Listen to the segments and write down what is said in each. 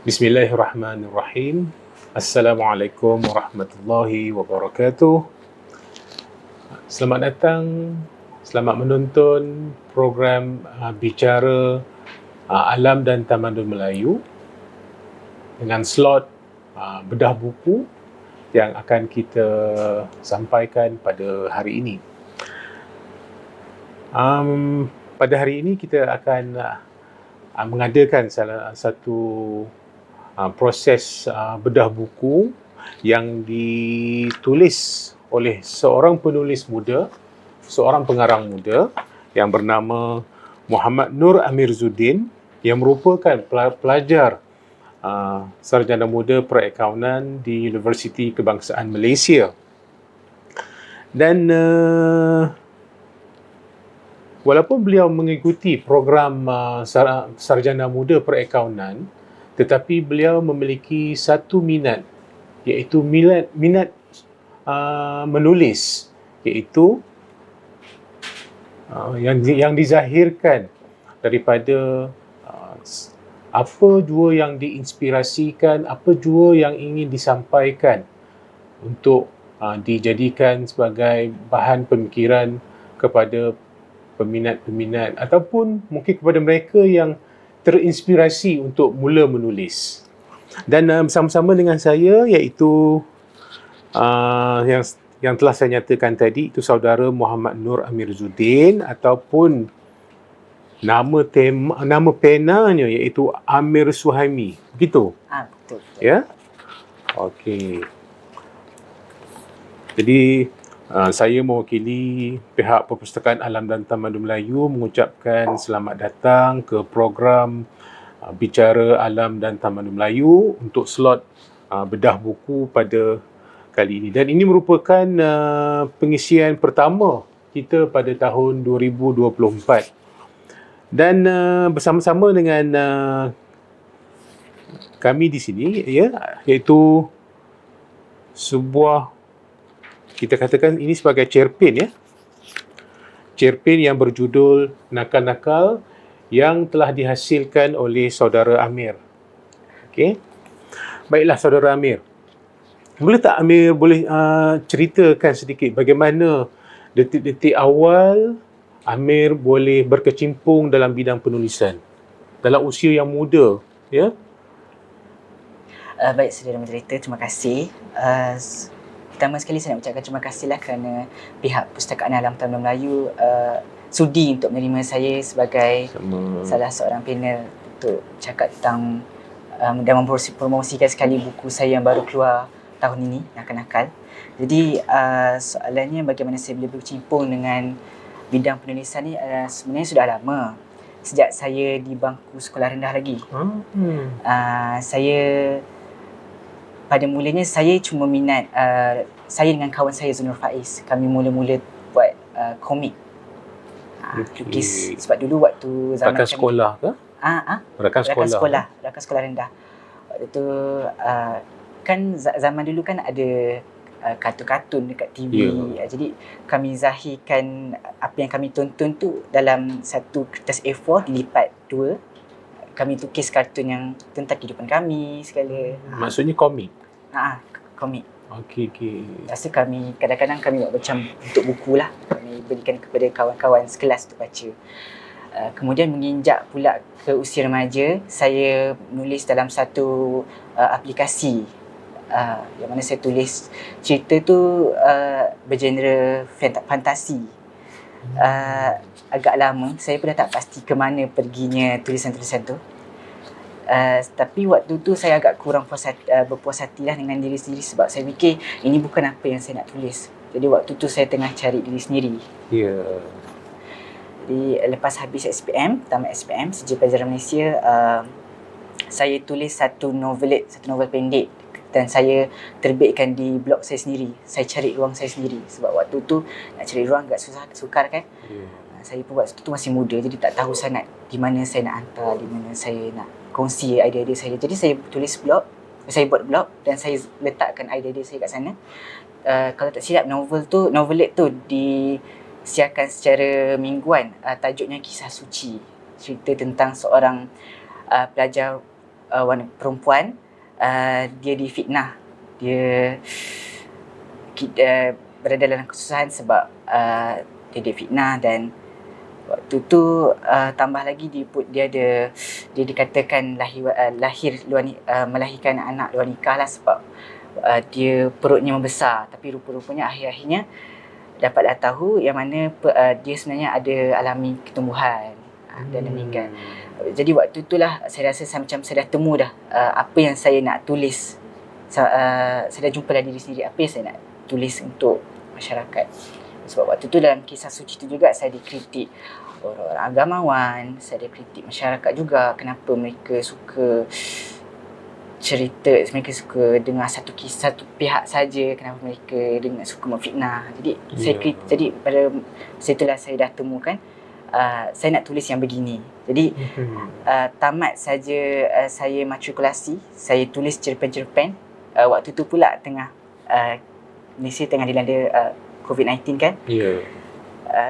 Bismillahirrahmanirrahim. Assalamualaikum warahmatullahi wabarakatuh. Selamat datang, selamat menonton program Bicara Alam dan Tamadun Melayu dengan slot bedah buku yang akan kita sampaikan pada hari ini. Pada hari ini kita akan mengadakan salah satu proses bedah buku yang ditulis oleh seorang penulis muda, seorang pengarang muda yang bernama Muhammad Nur Amirzuddin, yang merupakan pelajar sarjana muda perakaunan di Universiti Kebangsaan Malaysia. Dan walaupun beliau mengikuti program sarjana muda perakaunan, tetapi beliau memiliki satu minat, iaitu minat menulis, iaitu yang dizahirkan daripada apa jua yang diinspirasikan, apa jua yang ingin disampaikan untuk dijadikan sebagai bahan pemikiran kepada peminat-peminat ataupun mungkin kepada mereka yang terinspirasi untuk mula menulis. Dan bersama-sama dengan saya iaitu yang telah saya nyatakan tadi, itu saudara Muhammad Nur Amirzuddin, ataupun nama penanya iaitu Amir Suhaimi. Begitu? Betul. Ya? Okey. Jadi saya mewakili pihak Perpustakaan Alam dan Tamadun Melayu mengucapkan selamat datang ke program Bicara Alam dan Tamadun Melayu untuk slot bedah buku pada kali ini. Dan ini merupakan pengisian pertama kita pada tahun 2024. Dan bersama-sama dengan kami di sini, iaitu sebuah, kita katakan ini sebagai cerpen, cerpen yang berjudul Nakal-Nakal yang telah dihasilkan oleh saudara Amir. Okey. Baiklah saudara Amir, boleh tak Amir ceritakan sedikit bagaimana detik-detik awal Amir boleh berkecimpung dalam bidang penulisan dalam usia yang muda, ya? Baik saudara moderator, terima kasih. Pertama sekali saya nak ucapkan terima kasihlah kerana pihak Perpustakaan Alam Tamadun Melayu sudi untuk menerima saya sebagai salah seorang panel untuk cakap tentang dan mempromosikan sekali buku saya yang baru keluar tahun ini, Nakal-Nakal. Jadi soalannya bagaimana saya boleh berkecimpung dengan bidang penulisan ni, sebenarnya sudah lama. Sejak saya di bangku sekolah rendah lagi. Saya pada mulanya saya cuma minat, saya dengan kawan saya Zunur Faiz, kami mula-mula buat komik. Lukis, sebab dulu waktu zaman rakan sekolah ke? Rakan sekolah rendah. Waktu tu kan zaman dulu kan ada kartun-kartun dekat TV. Jadi kami zahirkan apa yang kami tonton tu dalam satu kertas A4 dilipat dua. Kami tukis kartun yang tentang kehidupan kami segala. Maksudnya komik? Komik. Okey. Rasa kami, kadang-kadang kami buat macam untuk buku lah. Kami berikan kepada kawan-kawan sekelas untuk baca. Kemudian menginjak pula ke usia remaja, saya menulis dalam satu aplikasi yang mana saya tulis cerita tu bergenre fantasi. Agak lama, saya pun dah tak pasti ke mana perginya tulisan-tulisan tu. Tapi waktu tu saya agak kurang berpuas hatilah dengan diri sendiri, sebab saya fikir ini bukan apa yang saya nak tulis. Jadi waktu tu saya tengah cari diri sendiri. Jadi lepas habis SPM, tamat SPM, Sijil Pelajaran Malaysia, saya tulis satu novel pendek dan saya terbitkan di blog saya sendiri. Saya cari ruang saya sendiri, sebab waktu tu nak cari ruang agak sukar kan. Saya pun waktu tu masih muda, jadi tak tahu sangat di mana saya nak hantar, di mana saya nak kongsi idea-idea saya. Jadi saya buat blog dan saya letakkan idea-idea saya kat sana. Kalau tak silap novelet tu disiarkan secara mingguan. Tajuknya Kisah Suci. Cerita tentang seorang pelajar perempuan, dia difitnah. Dia berada dalam kesusahan sebab dia difitnah, dan waktu tu tambah lagi dia dikatakan melahirkan anak luar nikah lah, sebab dia perutnya membesar, tapi rupa-rupanya akhir-akhirnya dapatlah tahu yang mana dia sebenarnya ada alami ketumbuhan dan dia meninggal. Jadi waktu itulah saya rasa macam saya dah temu dah apa yang saya nak tulis. Saya dah jumpa diri sendiri apa yang saya nak tulis untuk masyarakat. Sebab waktu tu dalam kisah suci tu juga saya dikritik orang-orang agamawan, saya dikritik masyarakat juga, kenapa mereka suka cerita, mereka suka dengar satu pihak saja, kenapa mereka suka memfitnah. Jadi jadi pada situlah saya dah temukan saya nak tulis yang begini. Jadi tamat saja saya matrikulasi, saya tulis cerpen-cerpen. Waktu tu pula Malaysia tengah dilanda COVID-19 kan.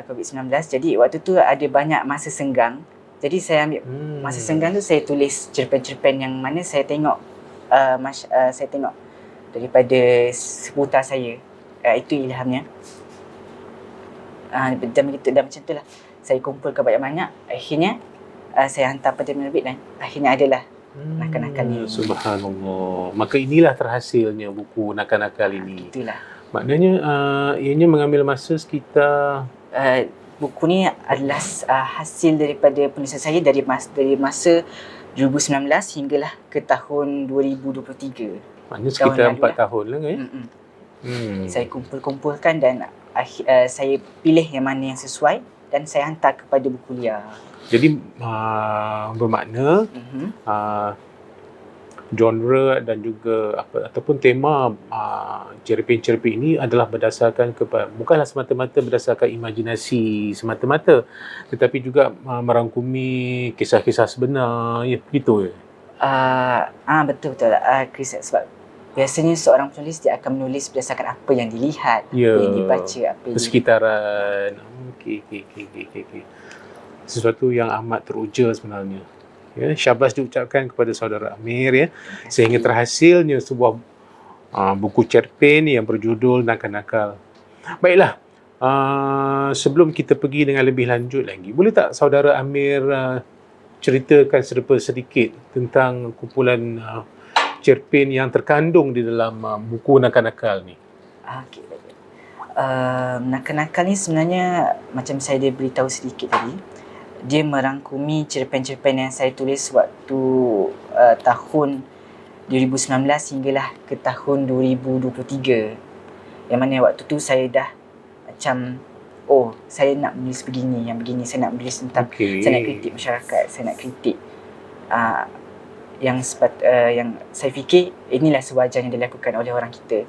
COVID-19. Jadi waktu tu ada banyak masa senggang. Jadi saya ambil masa senggang tu, saya tulis cerpen-cerpen yang mana saya tengok saya tengok daripada seputar saya. Itu ilhamnya. Dan macam tu lah saya kumpulkan banyak-banyak. Akhirnya saya hantar pada penerbit dan akhirnya adalah Nakal-Nakal ni. Subhanallah. Maka inilah terhasilnya buku Nakal-Nakal ini. Itulah. Maknanya ianya mengambil masa sekitar buku ni adalah hasil daripada penulisan saya dari masa 2019 hinggalah ke tahun 2023. Maknanya sekitar 4 tahun lah kan? Saya kumpul-kumpulkan dan saya pilih yang mana yang sesuai dan saya hantar kepada buku liar. Jadi bermakna genre dan juga ataupun tema cerpen-cerpen ini adalah berdasarkan bukanlah semata-mata berdasarkan imajinasi semata-mata, tetapi juga merangkumi kisah-kisah sebenar, ya begitu. Betul. Kisah, sebab biasanya seorang penulis dia akan menulis berdasarkan apa yang dilihat, apa yang dibaca, apa yang persekitaran. Okey. Sesuatu yang amat teruja sebenarnya. Ya, syabas diucapkan kepada saudara Amir ya, sehingga terhasilnya sebuah buku cerpen yang berjudul Nakal-Nakal. Baiklah, sebelum kita pergi dengan lebih lanjut lagi, boleh tak saudara Amir ceritakan sedikit tentang kumpulan cerpen yang terkandung di dalam buku Nakal-Nakal ni? Okey, baik. Nakal-Nakal ni sebenarnya macam saya dah beritahu sedikit tadi, dia merangkumi cerpen-cerpen yang saya tulis waktu tahun 2019 hinggalah ke tahun 2023. Yang mana waktu tu saya dah macam saya nak menulis begini, yang begini saya nak menulis tentang saya nak kritik masyarakat, saya nak kritik yang saya fikir inilah sewajarnya dilakukan oleh orang kita.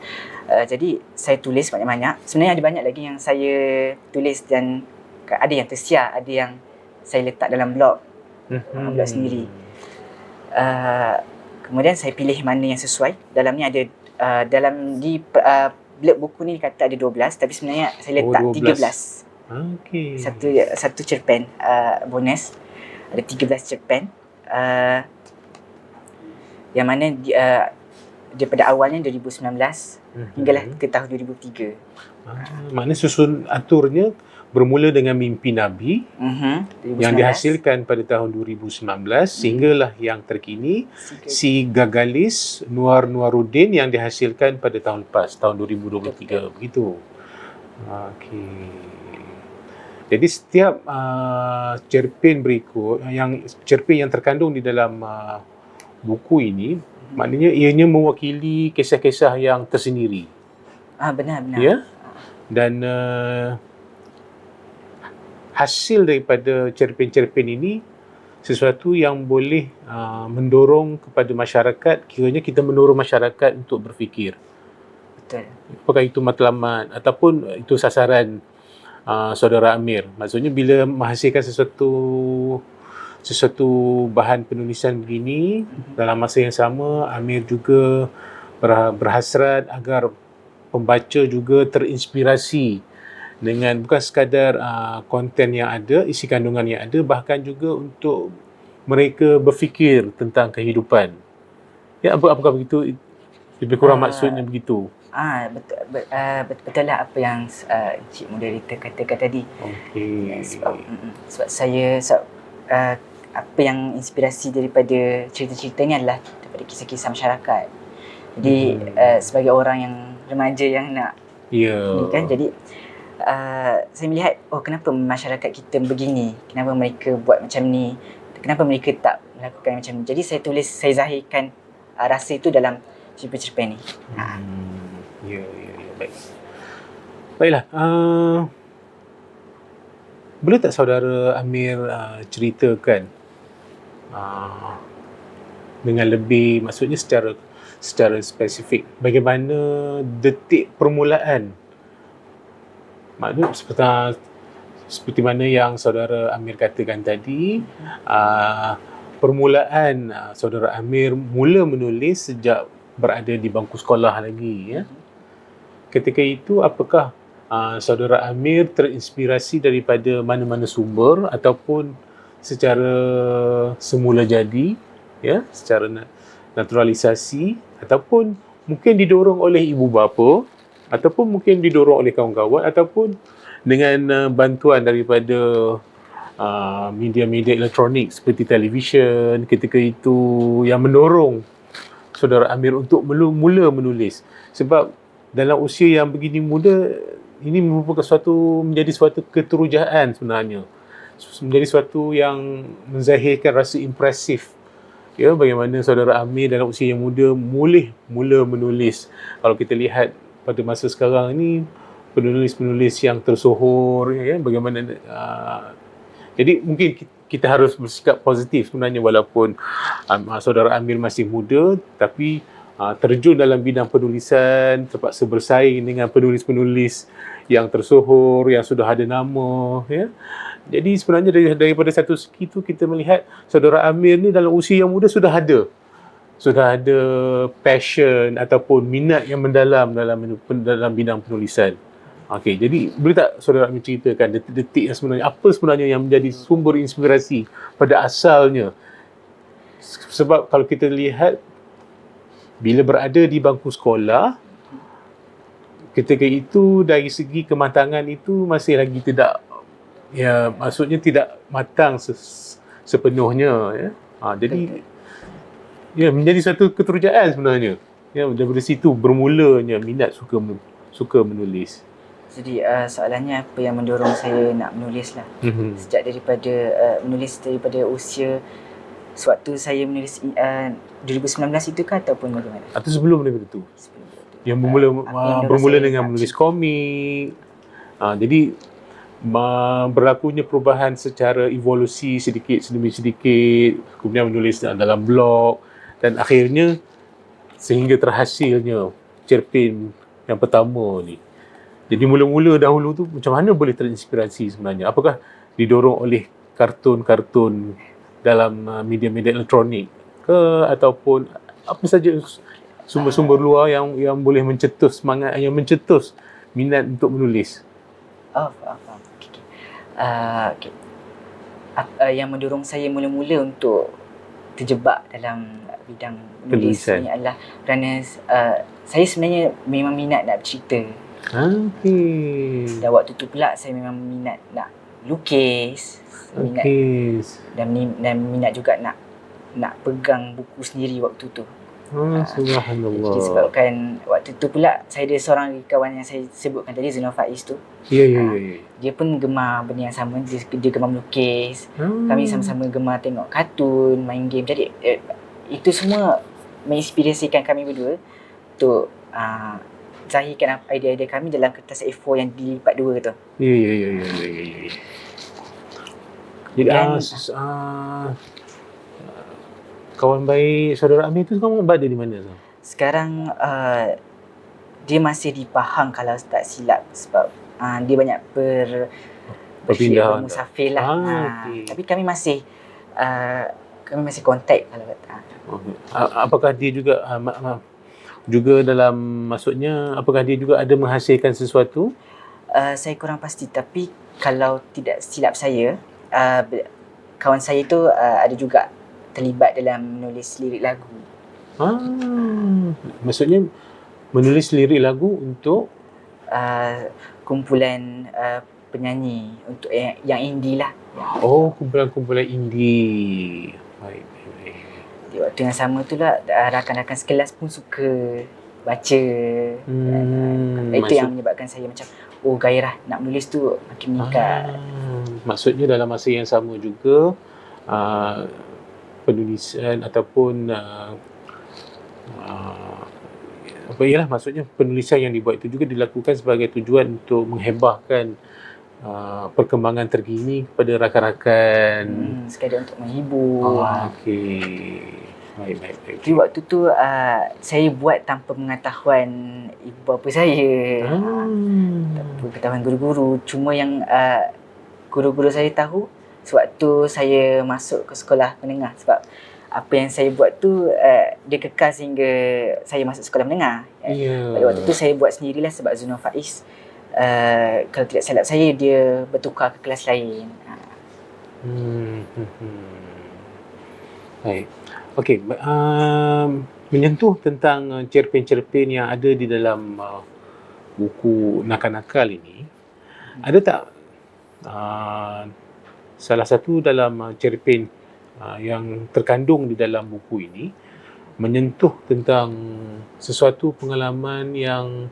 Jadi saya tulis banyak-banyak. Sebenarnya ada banyak lagi yang saya tulis dan ada yang tersiar, ada yang saya letak dalam blog sendiri. Kemudian saya pilih mana yang sesuai. Dalamnya ada blog buku ni kata ada 12, tapi sebenarnya saya letak 13. Okey. Satu cerpen bonus. Ada 13 cerpen. Yang mana daripada awalnya 2019 hinggalah ke tahun 2003. Maknanya susun aturnya bermula dengan Mimpi Nabi yang dihasilkan pada tahun 2019 sehinggalah yang terkini Si Gagalis Nuruddin yang dihasilkan pada tahun lepas, tahun 2023. Begitu. Okey. Jadi setiap cerpen berikut, cerpen yang terkandung di dalam buku ini, maknanya ianya mewakili kisah-kisah yang tersendiri. Benar. Ya. Dan hasil daripada cerpen-cerpen ini sesuatu yang boleh mendorong kepada masyarakat, kiranya kita mendorong masyarakat untuk berfikir. Betul. Apakah itu matlamat ataupun itu sasaran saudara Amir. Maksudnya bila menghasilkan sesuatu bahan penulisan begini, dalam masa yang sama Amir juga berhasrat agar pembaca juga terinspirasi dengan bukan sekadar konten yang ada, isi kandungan yang ada, bahkan juga untuk mereka berfikir tentang kehidupan. Ya, apakah begitu? Lebih kurang Ah, maksudnya begitu. Betul lah apa yang Encik Moderator katakan tadi. Okey. Sebab apa yang inspirasi daripada cerita-cerita ni adalah daripada kisah-kisah masyarakat. Jadi sebagai orang yang remaja yang nak Ya. ni kan, jadi saya melihat kenapa masyarakat kita begini, kenapa mereka buat macam ni, kenapa mereka tak melakukan macam ni. Jadi saya zahirkan rasa itu dalam cerpen-cerpen ni. Ya, baik. Baiklah, boleh tak saudara Amir ceritakan dengan lebih, maksudnya secara spesifik, bagaimana detik permulaan, maksudnya seperti mana yang saudara Amir katakan tadi, permulaan saudara Amir mula menulis sejak berada di bangku sekolah lagi, ya. Ketika itu, apakah saudara Amir terinspirasi daripada mana-mana sumber ataupun secara semula jadi, ya, secara naturalisasi, ataupun mungkin didorong oleh ibu bapa, ataupun mungkin didorong oleh kawan-kawan, ataupun dengan bantuan daripada media-media elektronik seperti televisyen ketika itu yang mendorong saudara Amir untuk mula menulis. Sebab dalam usia yang begini muda, ini merupakan menjadi suatu keterujaan sebenarnya. Menjadi suatu yang menzahirkan rasa impresif. Ya, bagaimana saudara Amir dalam usia yang muda mula menulis. Kalau kita lihat pada masa sekarang ini, penulis-penulis yang tersohor, ya, bagaimana jadi mungkin kita harus bersikap positif sebenarnya, walaupun saudara Amir masih muda, tapi terjun dalam bidang penulisan, terpaksa bersaing dengan penulis-penulis yang tersohor, yang sudah ada nama, ya. Jadi sebenarnya daripada satu segi itu kita melihat saudara Amir ni dalam usia yang muda sudah ada passion ataupun minat yang mendalam dalam bidang penulisan. Okey, jadi boleh tak saudara Amir ceritakan detik-detik yang sebenarnya, apa sebenarnya yang menjadi sumber inspirasi pada asalnya? Sebab kalau kita lihat, bila berada di bangku sekolah, ketika itu dari segi kematangan itu masih lagi tidak, ya, maksudnya tidak matang sepenuhnya, ya. Jadi ya, menjadi satu keterujaan sebenarnya. Ya, daripada situ bermulanya minat suka menulis. Jadi soalannya apa yang mendorong saya nak menulis lah. Sejak daripada menulis daripada usia sewaktu saya menulis 2019 itu kah ataupun bagaimana? Atau sebelum daripada itu? Sebelum itu. Yang bermula dengan menulis komik. Jadi berlakunya perubahan secara evolusi sedikit demi sedikit, kemudian menulis dalam blog, dan akhirnya sehingga terhasilnya cerpen yang pertama ni. Jadi mula-mula dahulu tu macam mana boleh terinspirasi sebenarnya? Apakah didorong oleh kartun-kartun dalam media-media elektronik ke, ataupun apa saja sumber-sumber luar yang boleh mencetus semangat, yang mencetus minat untuk menulis? Faham. Okay. Yang mendorong saya mula-mula untuk terjebak dalam bidang menulis ni adalah kerana saya sebenarnya memang minat nak bercerita. Okey. Dan waktu tu pula saya memang minat nak lukis, dan minat juga nak pegang buku sendiri waktu tu. Subhanallah. Disebabkan waktu tu pula saya ada seorang kawan yang saya sebutkan tadi, Zainal Faiz tu. Ya. Dia pun gemar benda yang sama, dia gemar melukis. Kami sama-sama gemar tengok kartun, main game. Jadi itu semua menginspirasikan kami berdua untuk zahirkan idea-idea kami dalam kertas A4 yang dilipat dua tu. Ya. Jadi kawan baik saudara Amir tu sekarang berada di mana? Sekarang dia masih di Pahang kalau tak silap, sebab dia banyak bermusafir lah. Okay. Tapi kami masih kontak kalau kata. Apakah dia juga dalam, maksudnya apakah dia juga ada menghasilkan sesuatu? Saya kurang pasti, tapi kalau tidak silap saya, kawan saya tu ada juga terlibat dalam menulis lirik lagu. Maksudnya menulis lirik lagu untuk Kumpulan penyanyi untuk yang indie lah. kumpulan-kumpulan indie. Baik. Di waktu yang sama tu lah rakan-rakan sekelas pun suka baca. Itu yang menyebabkan saya macam gairah nak menulis tu makin meningkat. Maksudnya dalam masa yang sama juga penulisan ataupun maksudnya penulisan yang dibuat itu juga dilakukan sebagai tujuan untuk menghebahkan perkembangan terkini kepada rakan-rakan. Sekadar untuk menghibur. Okey. Baik. Jadi waktu tu saya buat tanpa pengetahuan ibu bapa saya. Tanpa pengetahuan guru-guru. Cuma yang guru-guru saya tahu sewaktu saya masuk ke sekolah menengah. Sebab apa yang saya buat tu dia kekal sehingga saya masuk sekolah menengah. Pada waktu tu saya buat sendirilah sebab Zunul Faiz kalau tidak silap saya dia bertukar ke kelas lain. Baik. Okey, menyentuh tentang cerpen-cerpen yang ada di dalam buku Nakal-Nakal ini, ada tak salah satu dalam cerpen yang terkandung di dalam buku ini menyentuh tentang sesuatu pengalaman yang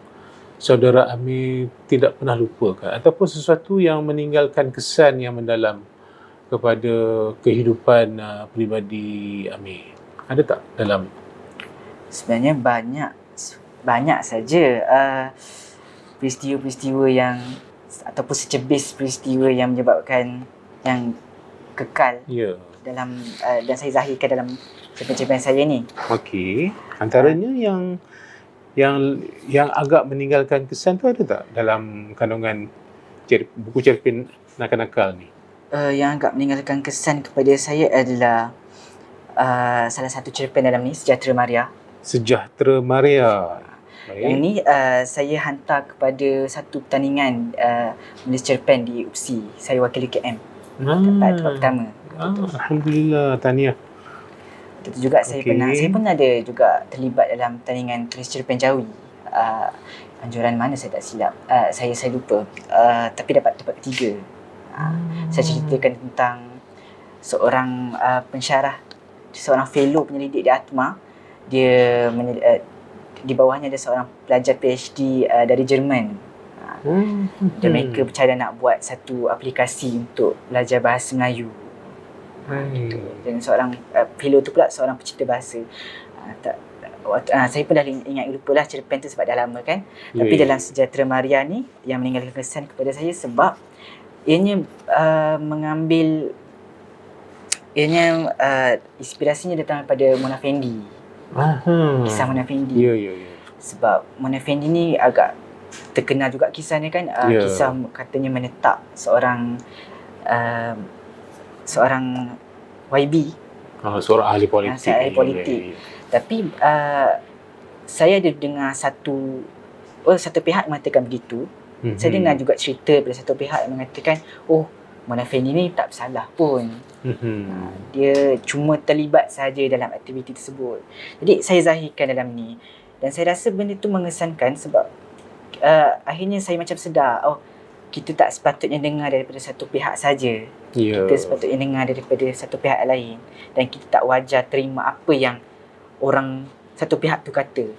saudara Amir tidak pernah lupakan ataupun sesuatu yang meninggalkan kesan yang mendalam kepada kehidupan peribadi Amir? Ada tak dalam? Sebenarnya banyak saja peristiwa-peristiwa yang ataupun secebis peristiwa yang menyebabkan yang kekal dalam dan saya zahirkan dalam cerpen-cerpen saya ni. Okey, antaranya yang agak meninggalkan kesan tu ada tak dalam kandungan buku cerpen Nakal-Nakal ni? Yang agak meninggalkan kesan kepada saya adalah salah satu cerpen dalam ni, Sejahtera Maria. Sejahtera Maria. Yang ni saya hantar kepada satu pertandingan menulis cerpen di UPSI. Saya wakili KM. Tempat pertama. Alhamdulillah, tahniah. Itu juga saya pun ada juga terlibat dalam pertandingan tulis cerpen Jawi. Anjuran mana saya tak silap. Saya lupa. Tapi dapat tempat ketiga. Saya ceritakan tentang seorang pensyarah, seorang fellow penyelidik di ATMA. Dia di bawahnya ada seorang pelajar PhD dari Jerman. Dan mereka bercadang nak buat satu aplikasi untuk belajar bahasa Melayu. Dan seorang fellow tu pula seorang pecinta bahasa. Saya pun dah ingat lupalah cerpen tu sebab dah lama kan. Tapi dalam Sejahtera Maria ni yang meninggalkan kesan kepada saya sebab ianya inspirasinya datang daripada Mona Fendi. Kisah Mona Fendi. Sebab Mona Fendi ni agak terkenal juga kisahnya kan. Kisah katanya menetak seorang YB, seorang ahli politik. Tapi saya ada dengar satu pihak mengatakan begitu. Saya dengar juga cerita pada satu pihak yang mengatakan Mona Fendi ni tak bersalah pun. Dia cuma terlibat saja dalam aktiviti tersebut. Jadi saya zahirkan dalam ni. Dan saya rasa benda tu mengesankan sebab akhirnya saya macam sedar kita tak sepatutnya dengar daripada satu pihak saja. Kita sepatutnya dengar daripada satu pihak lain. Dan kita tak wajar terima apa yang orang satu pihak tu kata.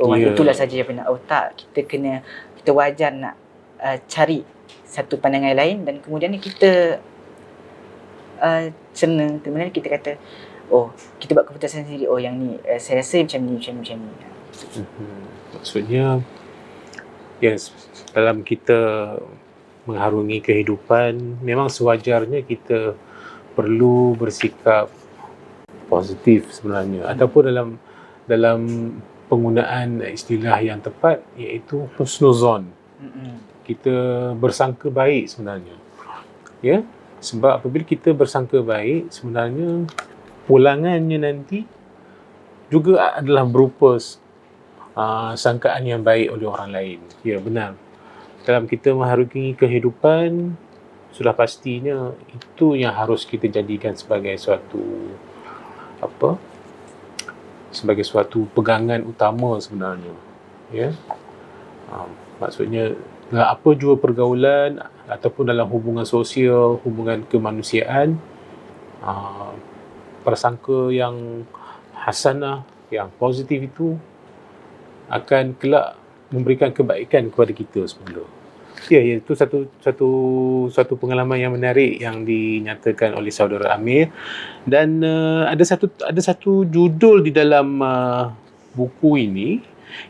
Itulah saja yang benar. Tak, kita wajar nak cari satu pandangan lain dan kemudian kita cerna, kemudian kita kata kita buat keputusan sendiri. Yang ni saya rasa macam ni. Maksudnya dalam kita mengharungi kehidupan, memang sewajarnya kita perlu bersikap positif sebenarnya. Ataupun dalam penggunaan istilah yang tepat iaitu husnuzon. Kita bersangka baik sebenarnya. Sebab apabila kita bersangka baik, sebenarnya pulangannya nanti juga adalah berupa sangkaan yang baik oleh orang lain. Benar. Dalam kita mengharungi kehidupan, sudah pastinya itu yang harus kita jadikan sebagai suatu sebagai suatu pegangan utama sebenarnya. Ya. Maksudnya dalam apa jua pergaulan ataupun dalam hubungan sosial, hubungan kemanusiaan, prasangka yang hasanah, yang positif itu akan kelak memberikan kebaikan kepada kita semula. Ya, itu satu pengalaman yang menarik yang dinyatakan oleh saudara Amir. Dan ada satu judul di dalam buku ini,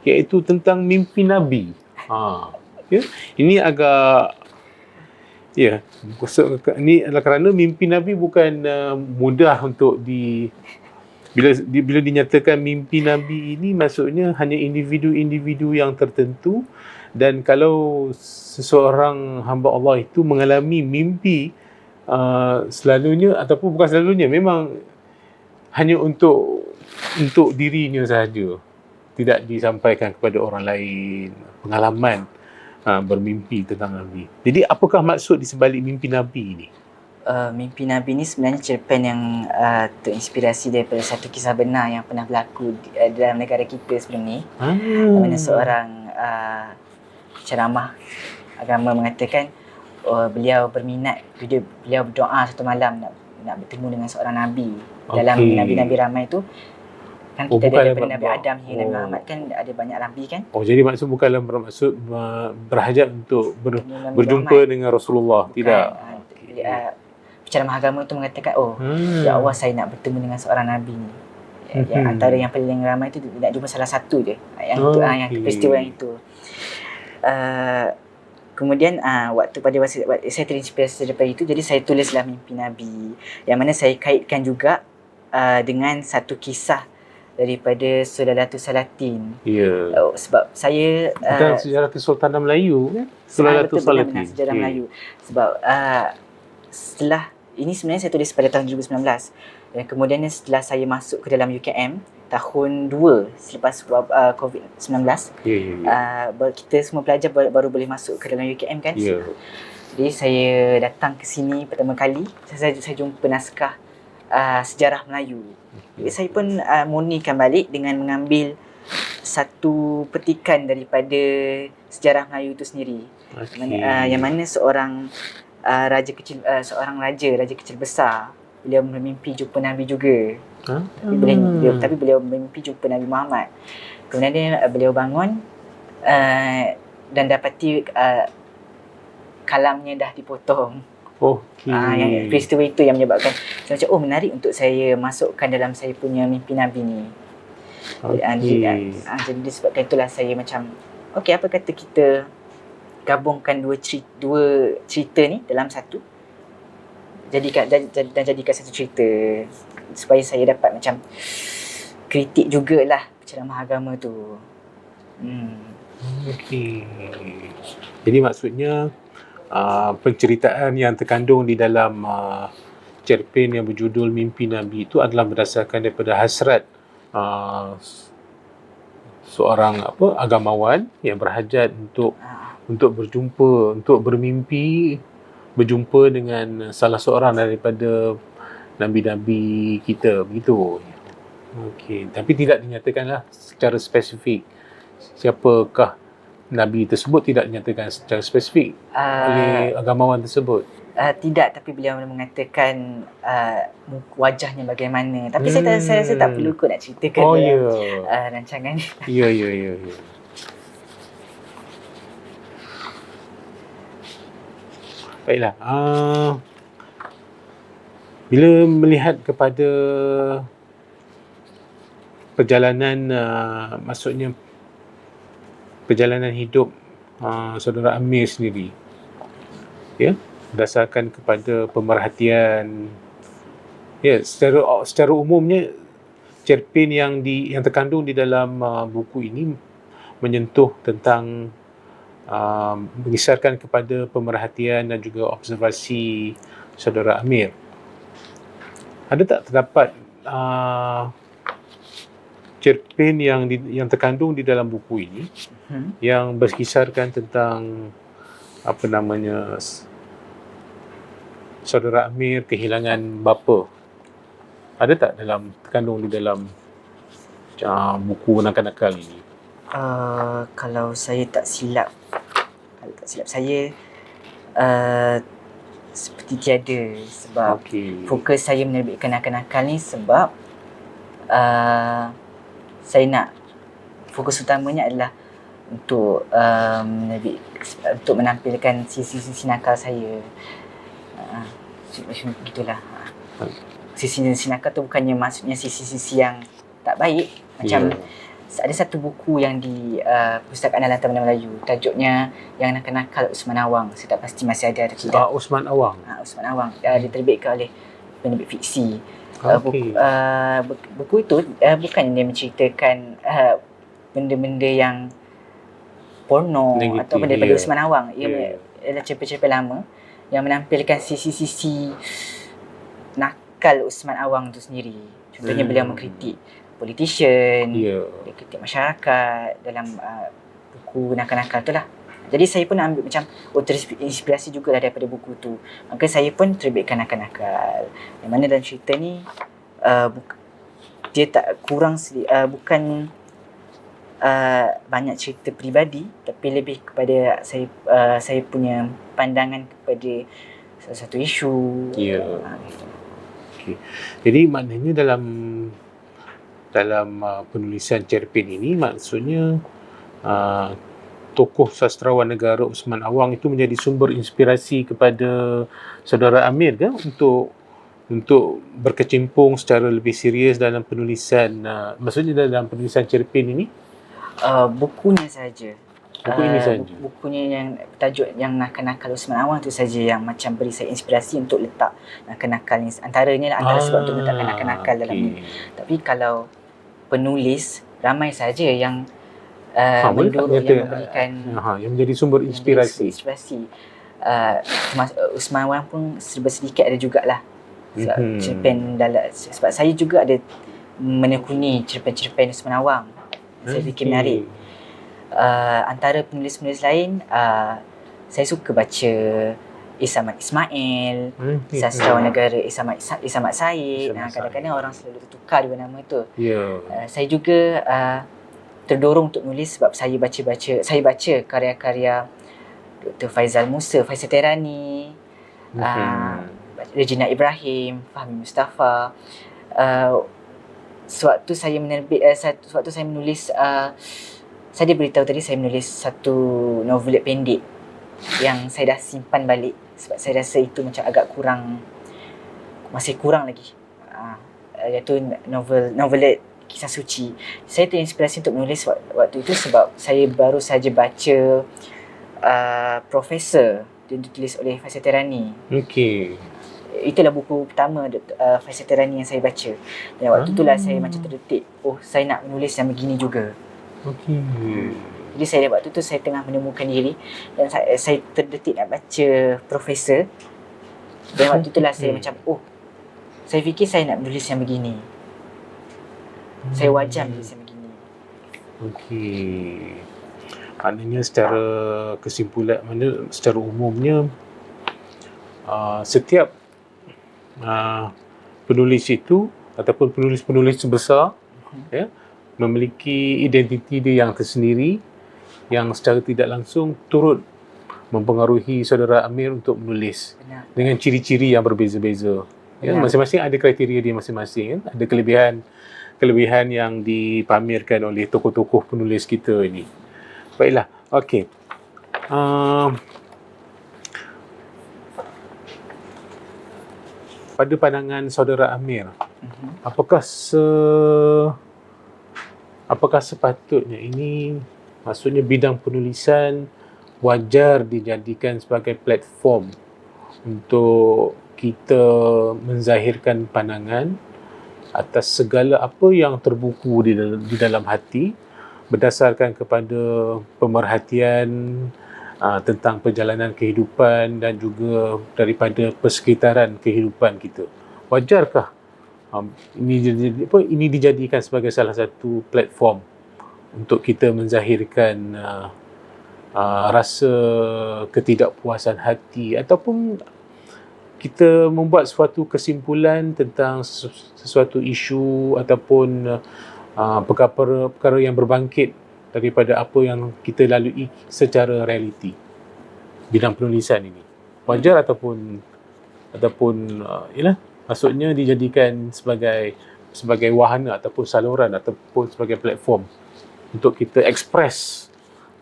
iaitu tentang mimpi Nabi. Ya, ini agak ini adalah kerana mimpi Nabi bukan mudah untuk bila dinyatakan mimpi Nabi ini, maksudnya hanya individu-individu yang tertentu. Dan kalau seseorang hamba Allah itu mengalami mimpi, selalunya ataupun bukan selalunya, memang hanya untuk dirinya sahaja, tidak disampaikan kepada orang lain pengalaman bermimpi tentang Nabi. Jadi apakah maksud di sebalik mimpi Nabi ini? Mimpi Nabi ni sebenarnya cerpen yang terinspirasi daripada satu kisah benar yang pernah berlaku dalam negara kita sebelum ni. Mana seorang ceramah agama mengatakan beliau berminat, beliau berdoa satu malam nak bertemu dengan seorang Nabi. Dalam Nabi-Nabi ramai tu kan kita ada daripada Nabi Adam hingga Nabi Muhammad, kan ada banyak Nabi kan. Jadi maksud bukanlah bermaksud berhajat untuk berjumpa dengan Rasulullah. Bukan. Tidak. Penceramah agama tu mengatakan, ya Allah, saya nak bertemu dengan seorang Nabi ni. Yang antara yang paling ramai tu nak jumpa salah satu je. Yang peristiwa yang itu. Kemudian waktu saya terinspirasi daripada itu, jadi saya tulislah mimpi Nabi, yang mana saya kaitkan juga dengan satu kisah daripada Sulalatul Salatin. Ya. Sebab saya dalam sejarah Kesultanan Melayu kan? Sulalatul Salatin. Sejarah Melayu. Sebab setelah ini sebenarnya saya tulis pada tahun 2019. Dan kemudian setelah saya masuk ke dalam UKM tahun 2 selepas COVID-19, kita semua pelajar baru boleh masuk ke dalam UKM kan. Jadi saya datang ke sini pertama kali, saya jumpa naskah sejarah Melayu. Jadi saya pun murnikan balik dengan mengambil satu petikan daripada sejarah Melayu itu sendiri. Yang mana seorang raja kecil besar, beliau bermimpi jumpa Nabi juga. Tapi beliau bermimpi jumpa Nabi Muhammad. Kemudian beliau bangun dan dapati kalamnya dah dipotong. Yang peristiwa itu yang menyebabkan saya macam menarik untuk saya masukkan dalam saya punya mimpi Nabi ni. Jadi disebabkan itulah saya macam apa kata kita gabungkan dua cerita ni dalam satu, jadikan satu cerita, supaya saya dapat macam kritik jugalah penceramah agama tu. Jadi maksudnya penceritaan yang terkandung di dalam cerpen yang berjudul Mimpi Nabi itu adalah berdasarkan daripada hasrat seorang agamawan yang berhajat untuk berjumpa, untuk berjumpa dengan salah seorang daripada Nabi-Nabi kita, begitu. Tapi tidak dinyatakanlah secara spesifik siapakah Nabi tersebut, tidak dinyatakan secara spesifik oleh agamawan tersebut. Tidak, tapi beliau mengatakan wajahnya bagaimana. Tapi saya rasa tak perlu kot nak ceritakan rancangan. Ya. Baiklah. Bila melihat kepada perjalanan maksudnya perjalanan hidup saudara Amir sendiri, berdasarkan kepada pemerhatian, secara umumnya cerpen yang terkandung di dalam buku ini menyentuh tentang mengisarkan kepada pemerhatian dan juga observasi saudara Amir. Ada tak terdapat cerpen yang terkandung di dalam buku ini yang berkisarkan tentang saudara Amir kehilangan bapa? Ada tak terkandung di dalam buku nakal-nakal ini? Kalau saya tak silap saya seperti tiada, sebab fokus saya menerbitkan nakal-nakal ni sebab saya nak, fokus utamanya adalah untuk untuk menampilkan sisi-sisi nakal saya. Macam begitulah. Sisi-sisi nakal tu bukannya maksudnya sisi-sisi yang tak baik. Macam ada satu buku yang di Pustakaan Dalam Taman Melayu, tajuknya Yang Nakal-Nakal Usman Awang. Saya tak pasti masih ada atau tidak. Usman Awang. Usman Awang. Diterbitkan oleh penerbit fiksi. Buku itu bukan dia menceritakan benda-benda yang porno negatif, atau daripada Usman Awang. Ia adalah cerpen-cerpen lama yang menampilkan sisi-sisi nakal Usman Awang tu sendiri. Contohnya beliau mengkritik politician, dia kritik masyarakat dalam buku nakal-nakal tu lah. Jadi saya pun ambil macam terinspirasi jugalah daripada buku tu. Maka saya pun terbitkan nakal-nakal. Yang mana dalam cerita ni dia tak kurang bukan banyak cerita peribadi, tapi lebih kepada saya punya pandangan kepada satu isu. Jadi maknanya dalam penulisan cerpen ini, maksudnya tokoh sastrawan negara Usman Awang itu menjadi sumber inspirasi kepada saudara Amir ke untuk berkecimpung secara lebih serius dalam penulisan, maksudnya dalam penulisan cerpen ini? Bukunya saja. Buku ini saja. Bukunya yang tajuk Yang Nakal-Nakal Usman Awang tu saja yang macam beri saya inspirasi untuk letak nakal-nakal ni. Antaranya antara sebab untuk letakkan nakal-nakal dalam ni. Tapi kalau penulis, ramai saja yang mendorong, yang memberikan yang menjadi sumber inspirasi. Usman Awang pun serba sedikit ada jugalah cerpen dalam, sebab saya juga ada menekuni cerpen-cerpen Usman Awang. Saya fikir menarik. Antara penulis-penulis lain, saya suka baca Isamat Ismail, sastrawan negara Isamat Said. Kadang-kadang orang selalu tertukar dua nama tu. Saya juga terdorong untuk menulis sebab saya baca karya-karya Dr. Faizal Musa, Faisal Terani, Regina Ibrahim, Fahmi Mustafa. Sewaktu saya menulis, saya diberitahu tadi saya menulis satu novelet pendek yang saya dah simpan balik sebab saya rasa itu macam agak masih kurang lagi, iaitu novelet Kisah Suci. Saya terinspirasi untuk menulis waktu itu sebab saya baru saja baca Profesor yang ditulis oleh Faisal Terani. Itulah buku pertama Faisal Terani yang saya baca. Dan waktu itulah saya macam terdetik, saya nak menulis yang begini juga. Jadi waktu tu saya tengah menemukan diri dan saya terdetik nak baca Profesor. Dan waktu itulah saya macam, saya fikir saya nak menulis yang begini. Saya wajar menulis yang begini. Maknanya secara kesimpulan, secara umumnya setiap penulis itu ataupun penulis-penulis besar memiliki identiti dia yang tersendiri yang secara tidak langsung turut mempengaruhi saudara Amir untuk menulis. Benar. Dengan ciri-ciri yang berbeza-beza. Masing-masing ada kriteria dia masing-masing. Ada kelebihan yang dipamerkan oleh tokoh-tokoh penulis kita ini. Baiklah, okey. Pada pandangan saudara Amir, apakah sepatutnya ini, maksudnya bidang penulisan wajar dijadikan sebagai platform untuk kita menzahirkan pandangan atas segala apa yang terbuku di dalam hati berdasarkan kepada pemerhatian tentang perjalanan kehidupan dan juga daripada persekitaran kehidupan kita. Wajarkah ini dijadikan sebagai salah satu platform untuk kita menzahirkan rasa ketidakpuasan hati ataupun kita membuat suatu kesimpulan tentang sesuatu isu ataupun perkara-perkara yang berbangkit daripada apa yang kita lalui secara realiti bidang penulisan ini. Wajar ataupun maksudnya dijadikan sebagai wahana ataupun saluran ataupun sebagai platform untuk kita express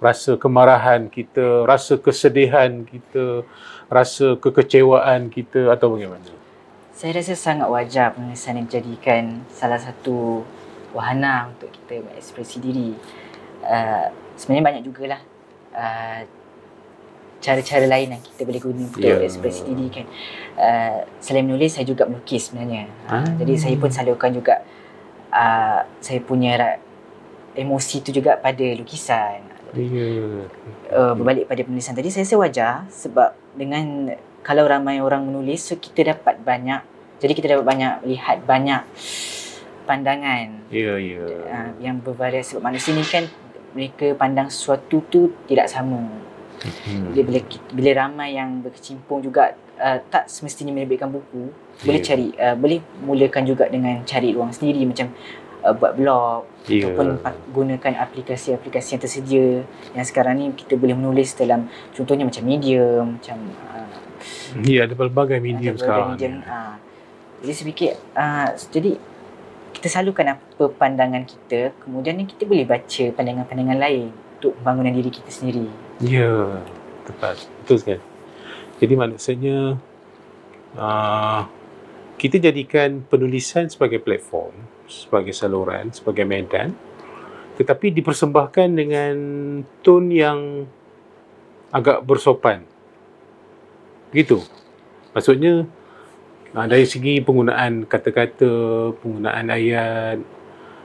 rasa kemarahan kita, rasa kesedihan kita, rasa kekecewaan kita atau bagaimana? Saya rasa sangat wajar penulisan ini dijadikan salah satu wahana untuk kita berekspresi diri. Sebenarnya banyak jugalah cara-cara lain yang kita boleh guna untuk ekspresi diri kan. Selain menulis, saya juga melukis sebenarnya. Jadi saya pun salurkan juga saya punya emosi tu juga pada lukisan. Berbalik pada penulisan tadi, saya rasa wajar sebab dengan kalau ramai orang menulis, so kita dapat banyak lihat banyak pandangan yang bervariasi. Sebab manusia ni kan mereka pandang sesuatu tu tidak sama. Jadi bila ramai yang berkecimpung juga, tak semestinya menerbitkan buku, boleh mulakan juga dengan cari ruang sendiri, macam buat blog ataupun gunakan aplikasi-aplikasi yang tersedia yang sekarang ni kita boleh menulis dalam, contohnya macam Medium, macam ada pelbagai medium sekarang. Jadi saya fikir jadi kita salurkan apa pandangan kita, kemudian kita boleh baca pandangan-pandangan lain untuk pembangunan diri kita sendiri. Ya, tepat. Betul sekali. Jadi maksudnya kita jadikan penulisan sebagai platform, sebagai saluran, sebagai medan, tetapi dipersembahkan dengan tone yang agak bersopan. Begitu. Maksudnya dari segi penggunaan kata-kata, penggunaan ayat,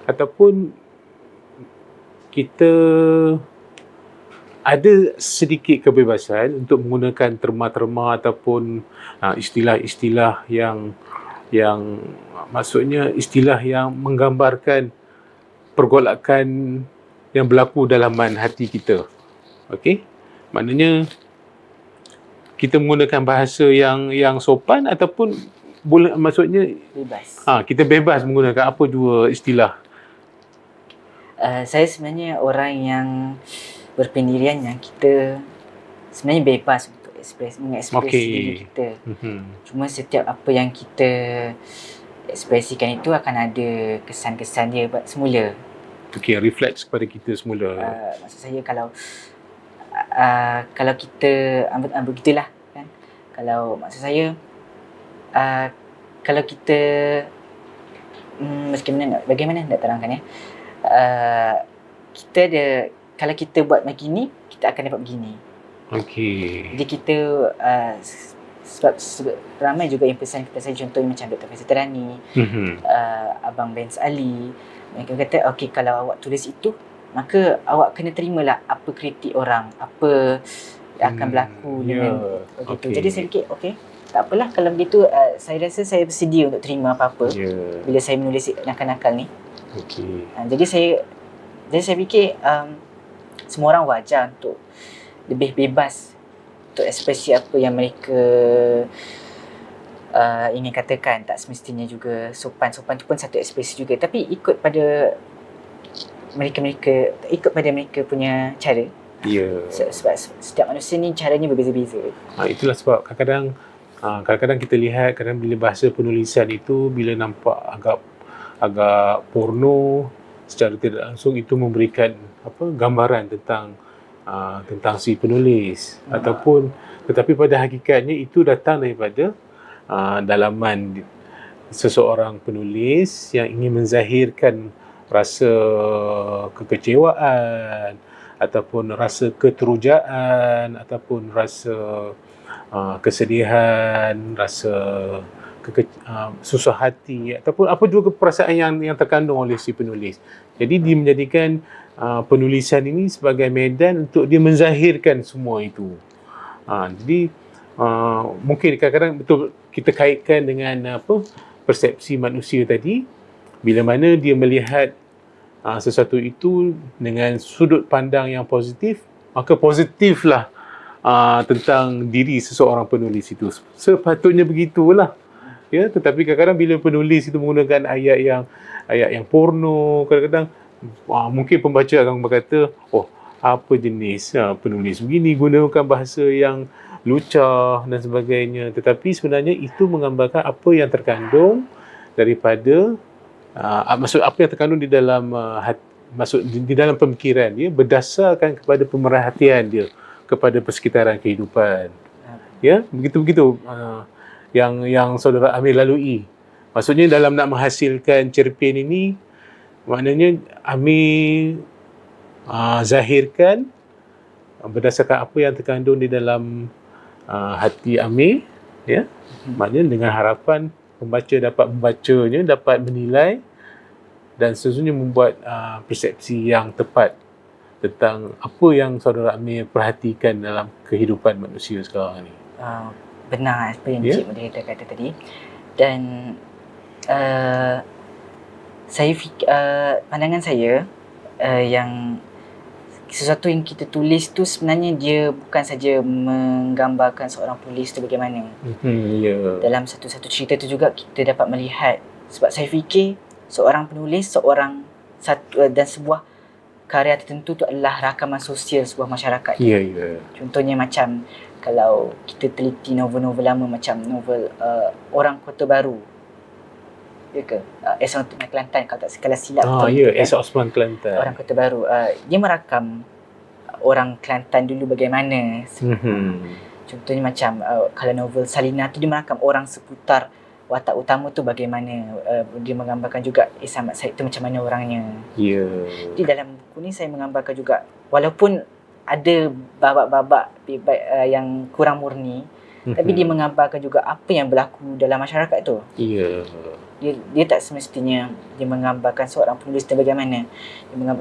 ataupun kita ada sedikit kebebasan untuk menggunakan terma-terma ataupun istilah-istilah yang maksudnya istilah yang menggambarkan pergolakan yang berlaku dalaman hati kita. Okey? Maknanya kita menggunakan bahasa yang sopan ataupun boleh, maksudnya bebas. Kita bebas menggunakan apa dua istilah. Saya sebenarnya orang yang berpendirian yang kita sebenarnya bebas untuk mengekspresi diri kita. Cuma setiap apa yang kita ekspresikan itu akan ada kesan-kesan dia semula. Okey, refleks kepada kita semula. Maksud saya kalau kita begitulah kan. Kalau maksud saya kalau kita bagaimana nak terangkan ya. Kita ada, kalau kita buat begini, kita akan dapat begini. Okey. Jadi kita sebab ramai juga yang pesan kepada saya, contohnya macam Dr. Faizal Terani, Abang Benz Ali, mereka kata okey, kalau awak tulis itu, maka awak kena terimalah apa kritik orang, apa yang akan berlaku dengan begitu. Jadi saya fikir okey, tak apalah kalau begitu, saya rasa saya bersedia untuk terima apa-apa bila saya menulis nakal-nakal ni. Okey. Jadi saya fikir semua orang wajar untuk lebih bebas untuk ekspresi apa yang mereka ingin katakan. Tak semestinya juga sopan tu pun satu ekspresi juga, tapi ikut pada mereka punya cara. Sebab setiap manusia ni caranya berbeza-beza. Itulah sebab kadang-kadang kita lihat, kadang bila bahasa penulisan itu bila nampak agak porno, secara tidak langsung itu memberikan gambaran tentang si penulis, tetapi pada hakikatnya itu datang daripada dalaman seseorang penulis yang ingin menzahirkan rasa kekecewaan ataupun rasa keterujaan ataupun rasa kesedihan, rasa susah hati ataupun apa juga perasaan yang terkandung oleh si penulis. Jadi dia menjadikan penulisan ini sebagai medan untuk dia menzahirkan semua itu. Jadi mungkin kadang-kadang betul kita kaitkan dengan persepsi manusia tadi, bila mana dia melihat sesuatu itu dengan sudut pandang yang positif, maka positiflah tentang diri seseorang penulis itu. Sepatutnya begitulah. Ya, tetapi kadang-kadang bila penulis itu menggunakan ayat yang porno, kadang-kadang mungkin pembaca akan berkata, oh, apa jenis penulis begini, gunakan bahasa yang lucah dan sebagainya. Tetapi sebenarnya itu menggambarkan apa yang terkandung daripada maksud apa yang terkandung di dalam maksud di dalam pemikiran dia, berdasarkan kepada pemerhatian dia kepada persekitaran kehidupan. Ya, begitu-begitu yang saudara Amir lalui. Maksudnya dalam nak menghasilkan cerpen ini, maknanya Amir zahirkan berdasarkan apa yang terkandung di dalam hati Amir, ya. Maknanya dengan harapan pembaca dapat membacanya, dapat menilai dan sesungguhnya membuat persepsi yang tepat tentang apa yang saudara Amir perhatikan dalam kehidupan manusia sekarang ni. Benar apa yang Cik Moderator kata tadi. Dan saya fikir, pandangan saya yang sesuatu yang kita tulis tu sebenarnya dia bukan saja menggambarkan seorang penulis tu bagaimana. Dalam satu-satu cerita tu juga kita dapat melihat, sebab saya fikir seorang penulis, dan sebuah karya tertentu tu adalah rakaman sosial sebuah masyarakat. Contohnya macam kalau kita teliti novel-novel lama macam novel Orang Kota Baru. Ya ke? S. Osman Kelantan kalau silap. S. Osman Kelantan. Orang Kota Baru. Dia merakam orang Kelantan dulu bagaimana. Contohnya macam kalau novel Salina tu dia merakam orang seputar watak utama tu bagaimana. Dia menggambarkan juga Ahmad Said tu macam mana orangnya. Jadi dalam buku ni saya menggambarkan juga, walaupun ada babak-babak yang kurang murni, tapi dia menggambarkan juga apa yang berlaku dalam masyarakat tu. Dia tak semestinya dia menggambarkan seorang penulis tu bagaimana.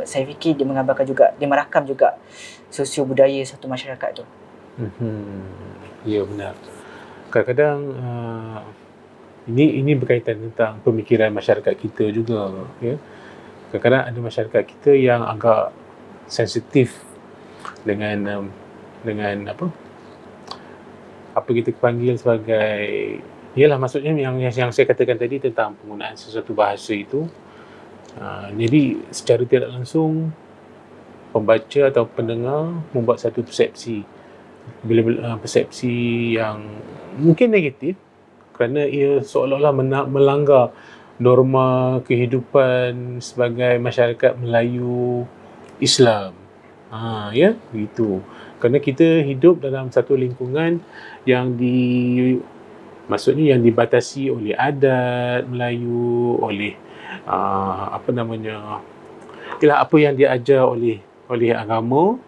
Saya fikir dia menggambarkan juga, dia merakam juga sosio budaya satu masyarakat tu. Ya, benar. Kadang-kadang ini berkaitan tentang pemikiran masyarakat kita juga, ya. Kadang-kadang ada masyarakat kita yang agak sensitif dengan apa kita panggil sebagai, ialah maksudnya yang saya katakan tadi tentang penggunaan sesuatu bahasa itu. Jadi secara tidak langsung pembaca atau pendengar membuat satu persepsi, persepsi yang mungkin negatif kerana ia seolah-olah melanggar norma kehidupan sebagai masyarakat Melayu Islam. Ya, begitu. Kerana kita hidup dalam satu lingkungan yang maksudnya yang dibatasi oleh adat Melayu, oleh apa yang diajar oleh agama,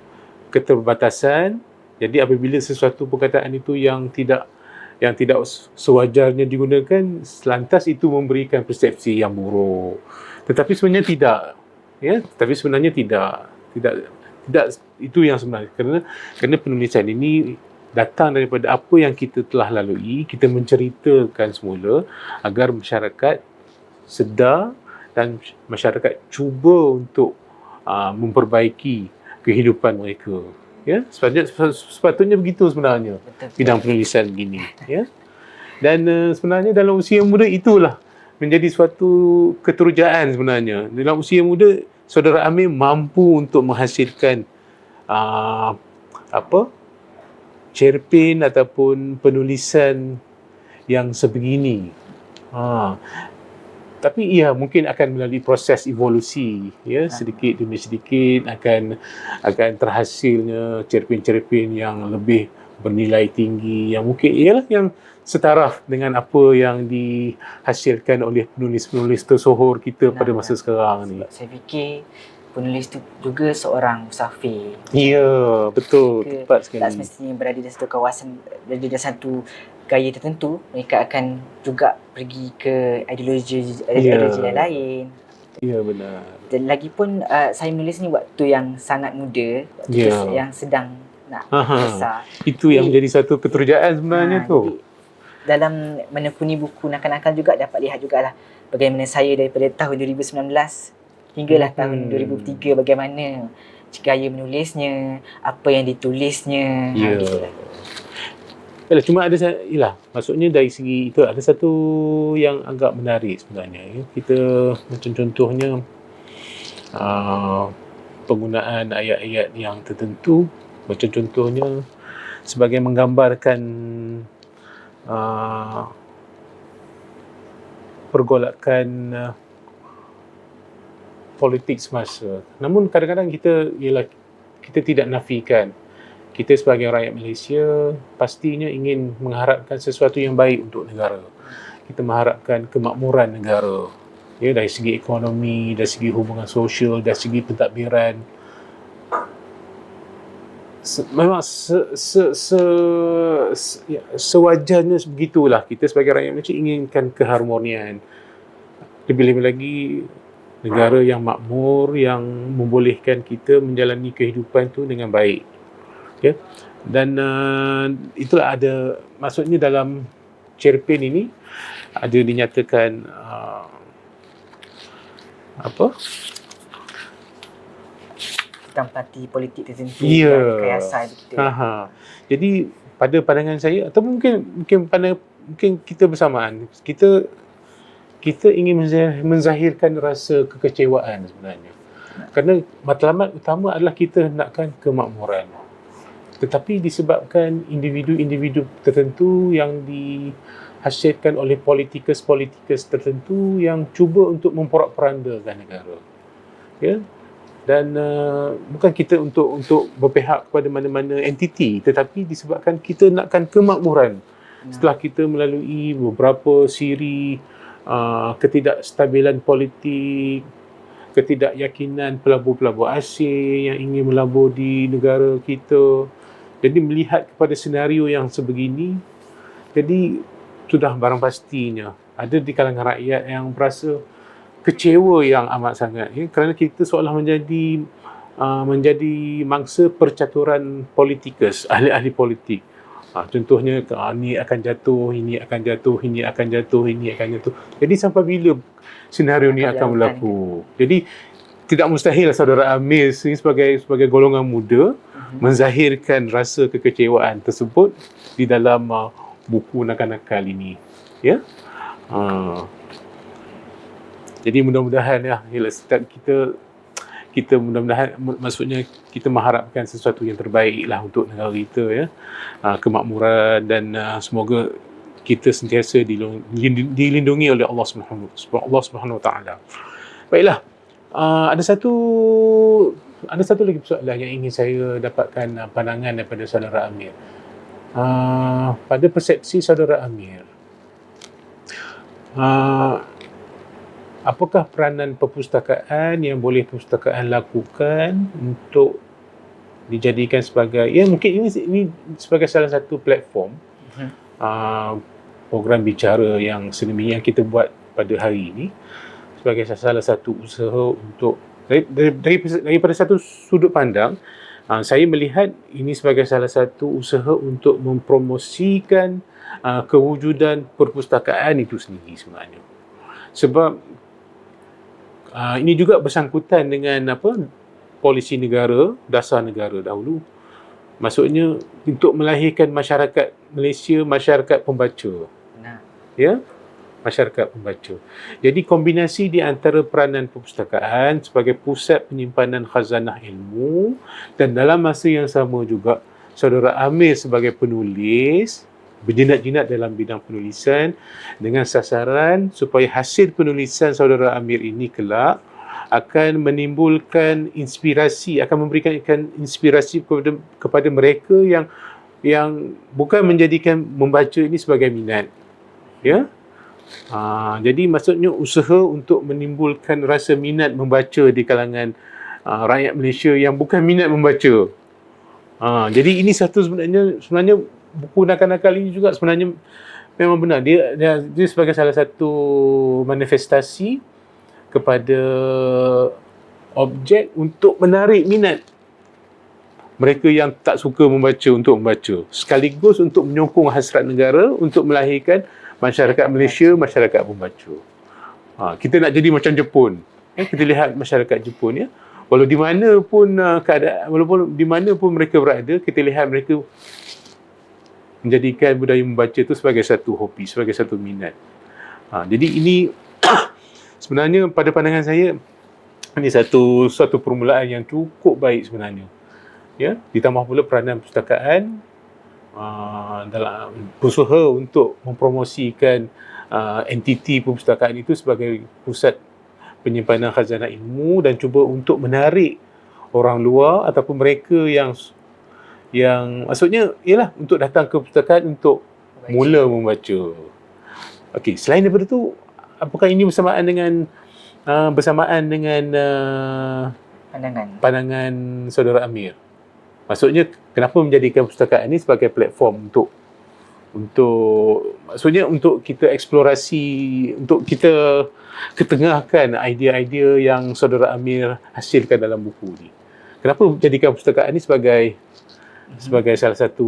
keterbatasan. Jadi apabila sesuatu perkataan itu yang tidak sewajarnya digunakan, lantas itu memberikan persepsi yang buruk. Tetapi sebenarnya tidak, ya. Tidak itu yang sebenarnya. Kerana penulisan ini datang daripada apa yang kita telah lalui, kita menceritakan semula agar masyarakat sedar dan masyarakat cuba untuk memperbaiki kehidupan mereka. Ya, sepatutnya begitu sebenarnya. Bidang penulisan begini, ya. Dan sebenarnya dalam usia muda itulah menjadi suatu keterujaan sebenarnya. Dalam usia muda saudara Amir mampu untuk menghasilkan cerpen ataupun penulisan yang sebegini. Tapi ia mungkin akan melalui proses evolusi, ya, sedikit demi sedikit akan terhasilnya cerpen-cerpen yang lebih bernilai tinggi, yang mungkin ialah yang setaraf dengan apa yang dihasilkan oleh penulis-penulis tersohor kita pada masa sekarang ni. Saya fikir penulis tu juga seorang musafir. Ya, betul, tepat sekali. Tak semestinya berada di satu kawasan, berada di satu gaya tertentu, mereka akan juga pergi ke ideologi lain. Ya, benar. Dan lagipun saya menulis ni waktu yang sangat muda, waktu yang sedang nak besar. Itu yang menjadi satu keterujaan sebenarnya tu. Dalam menekuni buku Nakal-Nakal juga dapat lihat jugalah bagaimana saya daripada tahun 2019 hinggalah tahun 2003, bagaimana gaya menulisnya, apa yang ditulisnya. Yalah, cuma ada yalah, maksudnya dari segi itu ada satu yang agak menarik sebenarnya ya. Kita macam contohnya penggunaan ayat-ayat yang tertentu, macam contohnya sebagai menggambarkan pergolakan politik semasa. Namun kadang-kadang kita tidak nafikan, kita sebagai rakyat Malaysia pastinya ingin mengharapkan sesuatu yang baik untuk negara. Kita mengharapkan kemakmuran negara. Ya, dari segi ekonomi, dari segi hubungan sosial, dari segi pentadbiran. Memang sewajarnya begitulah. Kita sebagai rakyat Malaysia inginkan keharmonian. Lebih-lebih lagi negara yang makmur, yang membolehkan kita menjalani kehidupan tu dengan baik. Ya. Dan itulah ada, maksudnya dalam cerpen ini ada dinyatakan tentang parti politik tertentu Ya. dan kekayaan kita. Jadi pada pandangan saya, atau mungkin kita bersamaan, kita ingin menzahirkan rasa kekecewaan sebenarnya. Kerana matlamat utama adalah kita nakkan kemakmuran. Tetapi disebabkan individu-individu tertentu yang dihasilkan oleh politikus tertentu yang cuba untuk memporak-porandakan negara. Ya. Dan bukan kita untuk berpihak kepada mana-mana entiti, tetapi disebabkan kita nakkan kemakmuran. Setelah kita melalui beberapa siri ketidakstabilan politik, ketidakyakinan pelabur-pelabur asing yang ingin melabur di negara kita. Jadi melihat kepada senario yang sebegini, jadi sudah barang pastinya ada di kalangan rakyat yang berasa kecewa yang amat sangat, ya, kerana kita seolah menjadi mangsa percaturan politikus, ahli-ahli politik. Contohnya ni akan jatuh, ini akan jatuh, ini akan jatuh, ini akan jatuh. Jadi sampai bila senario ni akan berlaku? Jadi tidak mustahil saudara Amir sebagai golongan muda menzahirkan rasa kekecewaan tersebut di dalam buku nakal-nakal ini. Ya. Jadi mudah-mudahan ya, setiap kita mudah-mudahan, maksudnya kita mengharapkan sesuatu yang terbaik lah untuk negara kita, ya. Kemakmuran, dan semoga kita sentiasa dilindungi oleh Allah Subhanahu Wa Taala. Baiklah, ada satu lagi soalan yang ingin saya dapatkan pandangan daripada saudara Amir. Pada persepsi saudara Amir, apakah peranan perpustakaan yang boleh perpustakaan lakukan untuk dijadikan sebagai, ya mungkin ini sebagai salah satu platform program bicara yang sedemikian kita buat pada hari ini, sebagai salah satu usaha untuk daripada satu sudut pandang, saya melihat ini sebagai salah satu usaha untuk mempromosikan kewujudan perpustakaan itu sendiri sebenarnya. Sebab ini juga bersangkutan dengan polisi negara, dasar negara dahulu. Maksudnya untuk melahirkan masyarakat Malaysia, masyarakat pembaca. Ya, masyarakat pembaca. Jadi kombinasi di antara peranan perpustakaan sebagai pusat penyimpanan khazanah ilmu, dan dalam masa yang sama juga saudara Amir sebagai penulis, berjinak-jinak dalam bidang penulisan, dengan sasaran supaya hasil penulisan saudara Amir ini kelak akan menimbulkan inspirasi, akan memberikan inspirasi kepada mereka yang bukan menjadikan membaca ini sebagai minat. Ya. Jadi maksudnya usaha untuk menimbulkan rasa minat membaca di kalangan rakyat Malaysia yang bukan minat membaca. Jadi ini satu sebenarnya buku nakal-nakal ini juga sebenarnya memang benar, dia sebagai salah satu manifestasi kepada objek untuk menarik minat mereka yang tak suka membaca untuk membaca, sekaligus untuk menyokong hasrat negara untuk melahirkan masyarakat Malaysia, masyarakat pembaca. Kita nak jadi macam Jepun. Kita lihat masyarakat Jepun, ya. Walaupun di mana pun keadaan, walaupun di mana pun mereka berada, kita lihat mereka menjadikan budaya membaca itu sebagai satu hobi, sebagai satu minat. Jadi ini sebenarnya pada pandangan saya ini satu permulaan yang cukup baik sebenarnya. Ya, ditambah pula peranan perpustakaan dalam berusaha untuk mempromosikan entiti perpustakaan itu sebagai pusat penyimpanan khazanah ilmu dan cuba untuk menarik orang luar ataupun mereka yang maksudnya ialah untuk datang ke perpustakaan untuk mula membaca. Okey, selain daripada tu, apakah ini bersamaan dengan pandangan saudara Amir? Maksudnya kenapa menjadikan perpustakaan ini sebagai platform untuk maksudnya untuk kita eksplorasi, untuk kita ketengahkan idea-idea yang saudara Amir hasilkan dalam buku ni. Kenapa menjadikan perpustakaan ini sebagai salah satu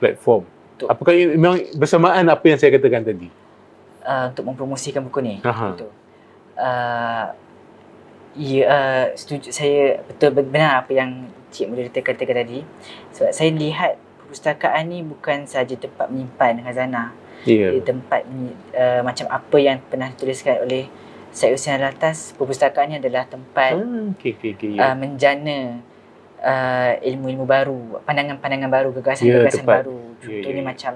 platform? Apakah ini memang bersamaan apa yang saya katakan tadi? Untuk mempromosikan buku ni. Betul. Setuju, saya betul benar apa yang Cik Moderator katakan tadi. Sebab saya lihat perpustakaan ni bukan sahaja tempat menyimpan khazanah. Dia tempat macam apa yang pernah dituliskan oleh Syed Hussein Alatas, perpustakaan ni adalah tempat menjana ilmu-ilmu baru, pandangan-pandangan baru, gagasan-gagasan baru. Contohnya macam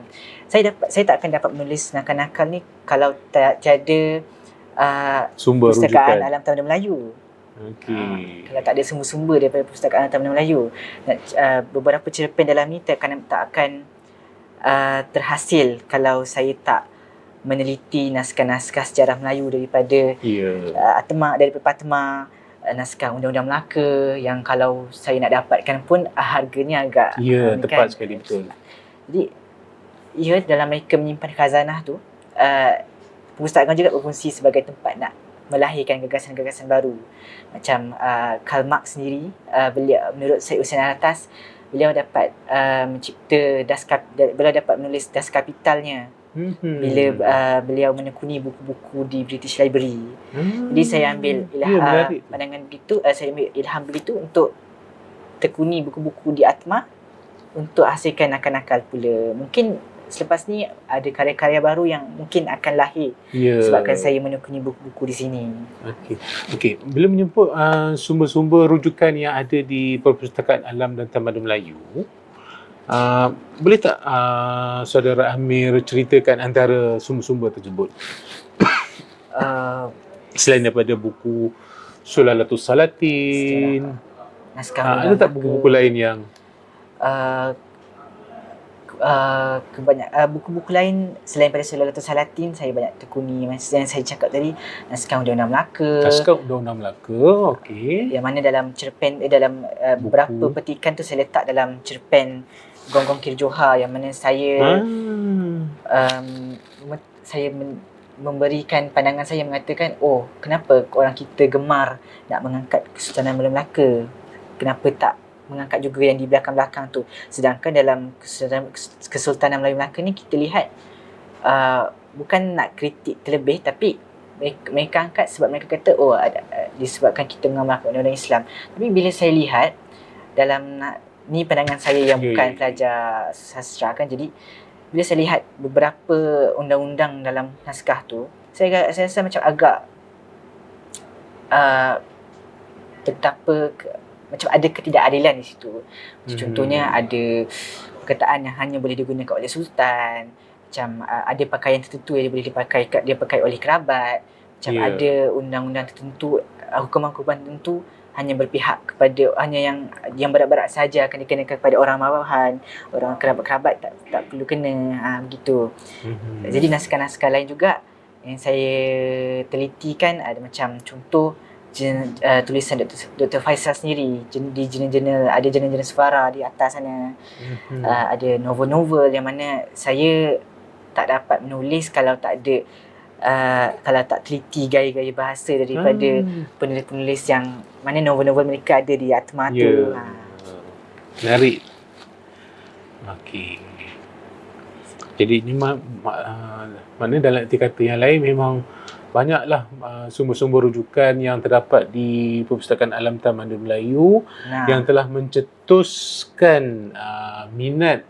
saya tak akan dapat menulis nakal-nakal ni kalau tak ada sumber perpustakaan rujukan alam Taman Melayu. Kalau tak ada sumber-sumber daripada perpustakaan alam Taman Melayu, beberapa cerpen dalam ni tak akan terhasil kalau saya tak meneliti naskah-naskah sejarah Melayu daripada daripada Patma, naskah Undang-Undang Melaka yang kalau saya nak dapatkan pun harganya agak tepat sekali, betul. Jadi dalam mereka menyimpan khazanah tu, perpustakaan juga berfungsi sebagai tempat nak melahirkan gagasan-gagasan baru. Macam Karl Marx sendiri, beliau, menurut Syed Hussein Alatas, beliau dapat beliau dapat menulis Das Kapitalnya bila beliau menekuni buku-buku di British Library. Jadi saya ambil pandangan begitu, saya ambil ilham begitu untuk tekuni buku-buku di Atma untuk hasilkan nakal-nakal pula. Mungkin selepas ni ada karya-karya baru yang mungkin akan lahir sebabkan saya menekuni buku-buku di sini. Okey. Bila menyebut sumber-sumber rujukan yang ada di Perpustakaan Alam dan Tamadun Melayu, boleh tak saudara Amir ceritakan antara sumber-sumber tersebut? Selain daripada buku Sulalatus Salatin, ada tak buku-buku lain yang buku-buku lain selain pada Sulalatus Salatin, saya banyak tekuni yang saya cakap tadi, naskah Undang-Undang Melaka. Naskah Undang-Undang Melaka, okey. Yang mana dalam cerpen dalam beberapa petikan tu saya letak dalam cerpen Gonggong Kir Johar, yang mana saya memberikan pandangan saya, mengatakan kenapa orang kita gemar nak mengangkat Kesultanan Melaka, kenapa tak mengangkat juga yang di belakang-belakang tu. Sedangkan dalam Kesultanan Melayu Melaka ni kita lihat bukan nak kritik terlebih, tapi mereka angkat sebab mereka kata disebabkan kita mengamalkan undang-undang Islam. Tapi bila saya lihat dalam ni pandangan saya yang bukan pelajar sastra kan, jadi bila saya lihat beberapa undang-undang dalam naskah tu, saya rasa macam agak betapa macam ada ketidakadilan di situ. Contohnya ada perkataan yang hanya boleh digunakan oleh sultan, macam ada pakaian tertentu yang boleh dipakai oleh kerabat, macam ada undang-undang tertentu, hukuman-hukuman tertentu hanya berpihak kepada yang berat-berat saja akan dikenakan kepada orang bawahan, orang kerabat-kerabat tak perlu kena, begitu. Jadi naskah-naskah lain juga yang saya telitikan ada macam contoh tulisan Dr. Faisal sendiri di jurnal-jurnal, ada jurnal-jurnal Sufara di atas sana. Ada novel-novel yang mana saya tak dapat menulis kalau tak ada kalau tak teliti gaya-gaya bahasa daripada penulis-penulis yang mana novel-novel mereka ada di Atma tu. Menarik. Okey. Jadi ni mana dalam arti kata yang lain memang banyaklah sumber-sumber rujukan yang terdapat di Perpustakaan Alam Tamadun Melayu yang telah mencetuskan minat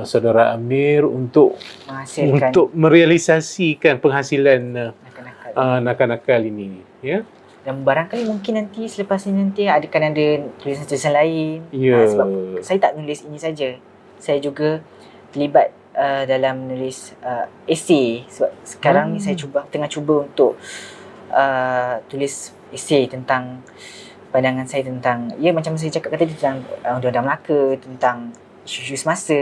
Saudara Amir untuk Menghasilkan merealisasikan penghasilan nakal-nakal. nakal-nakal ini, ya. Dan barangkali mungkin nanti selepas ini nanti ada tulisan-tulisan lain. Ya. Sebab saya tak nulis ini saja. Saya juga terlibat dalam menulis esei. Sebab sekarang ni saya tengah cuba untuk tulis esei tentang pandangan saya tentang, macam saya cakap tadi, tentang Undang-Undang Melaka, tentang isu-isu semasa.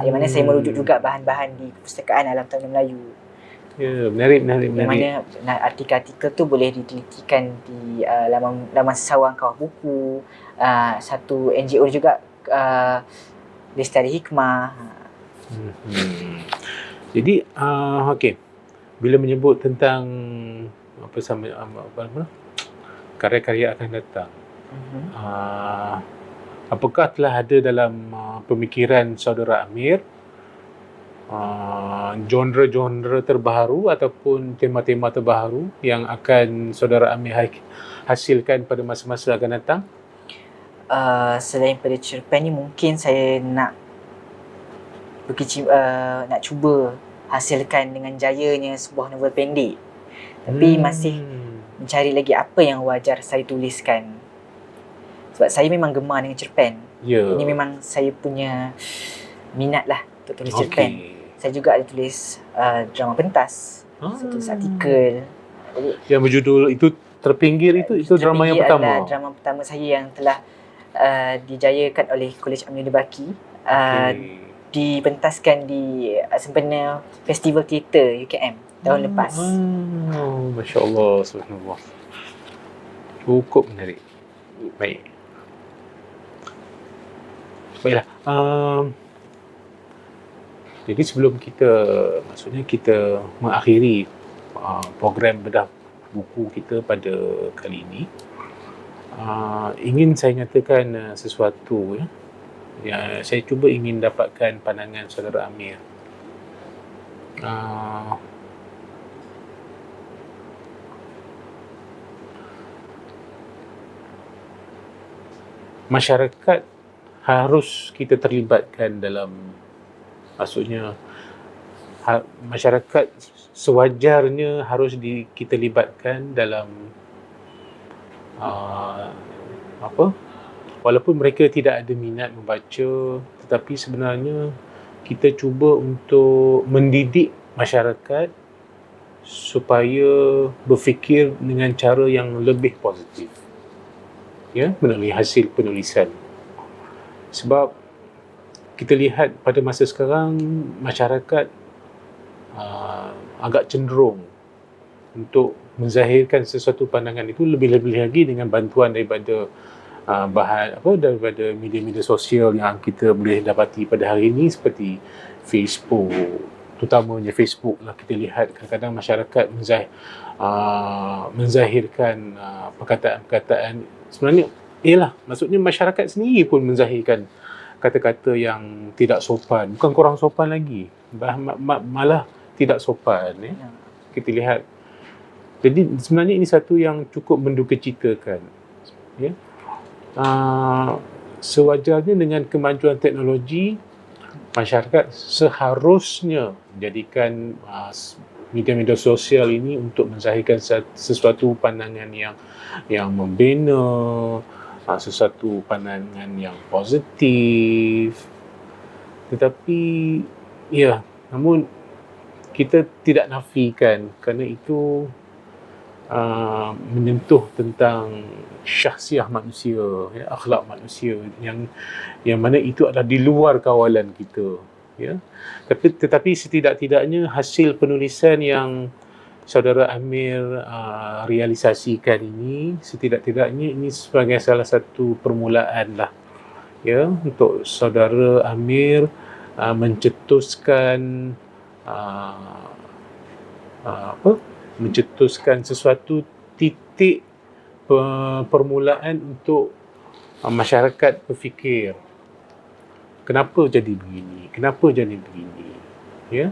Yang mana saya merujuk juga bahan-bahan di Perpustakaan Alam Tahun Melayu. Ya, menarik. Yang mana artikel-artikel tu boleh ditelitikan di laman Sawang Kawah Buku, satu NGO juga, Lestari Hikmah. Jadi, okey. Bila menyebut tentang karya-karya akan datang, apakah telah ada dalam pemikiran saudara Amir genre-genre terbaru ataupun tema-tema terbaru yang akan saudara Amir hasilkan pada masa-masa akan datang? Selain pada cerpen ni, mungkin saya nak nak cuba hasilkan dengan jayanya sebuah novel pendek. Tapi masih mencari lagi apa yang wajar saya tuliskan. Sebab saya memang gemar dengan cerpen. Ini memang saya punya minat lah untuk tulis cerpen. Saya juga ada tulis drama pentas, saya tulis artikel. Jadi, yang berjudul itu Terpinggir, itu drama yang pertama? Adalah drama pertama saya yang telah dijayakan oleh Kolej Amir Debaki. Dipentaskan di sempena Festival Teater UKM tahun lepas. Masya Allah, subhanallah. Cukup menarik. Baik. Baiklah. Jadi sebelum kita mengakhiri program bedah buku kita pada kali ini, ingin saya nyatakan sesuatu, ya. Saya cuba ingin dapatkan pandangan saudara Amir. Masyarakat harus kita terlibatkan dalam, maksudnya masyarakat sewajarnya harus kita libatkan dalam walaupun mereka tidak ada minat membaca, tetapi sebenarnya kita cuba untuk mendidik masyarakat supaya berfikir dengan cara yang lebih positif, ya, melalui hasil penulisan. Sebab kita lihat pada masa sekarang masyarakat agak cenderung untuk menzahirkan sesuatu pandangan itu lebih-lebih lagi dengan bantuan daripada daripada media-media sosial yang kita boleh dapati pada hari ini, seperti Facebook, terutamanya Facebook lah. Kita lihat kadang-kadang masyarakat menzahirkan perkataan-perkataan, sebenarnya maksudnya masyarakat sendiri pun menzahirkan kata-kata yang tidak sopan, bukan kurang sopan lagi, malah tidak sopan, ya. Kita lihat. Jadi sebenarnya ini satu yang cukup mendukacitakan, ya. Sewajarnya dengan kemajuan teknologi, masyarakat seharusnya menjadikan media-media sosial ini untuk menzahirkan sesuatu pandangan yang membina, sesuatu pandangan yang positif. Tetapi namun kita tidak nafikan kerana itu menyentuh tentang syahsiah manusia, ya, akhlak manusia yang mana itu adalah di luar kawalan kita, ya. Tetapi setidak-tidaknya hasil penulisan yang saudara Amir realisasikan ini, setidak-tidaknya ini sebagai salah satu permulaan lah, ya, untuk saudara Amir mencetuskan sesuatu titik permulaan untuk masyarakat berfikir, kenapa jadi begini, ya.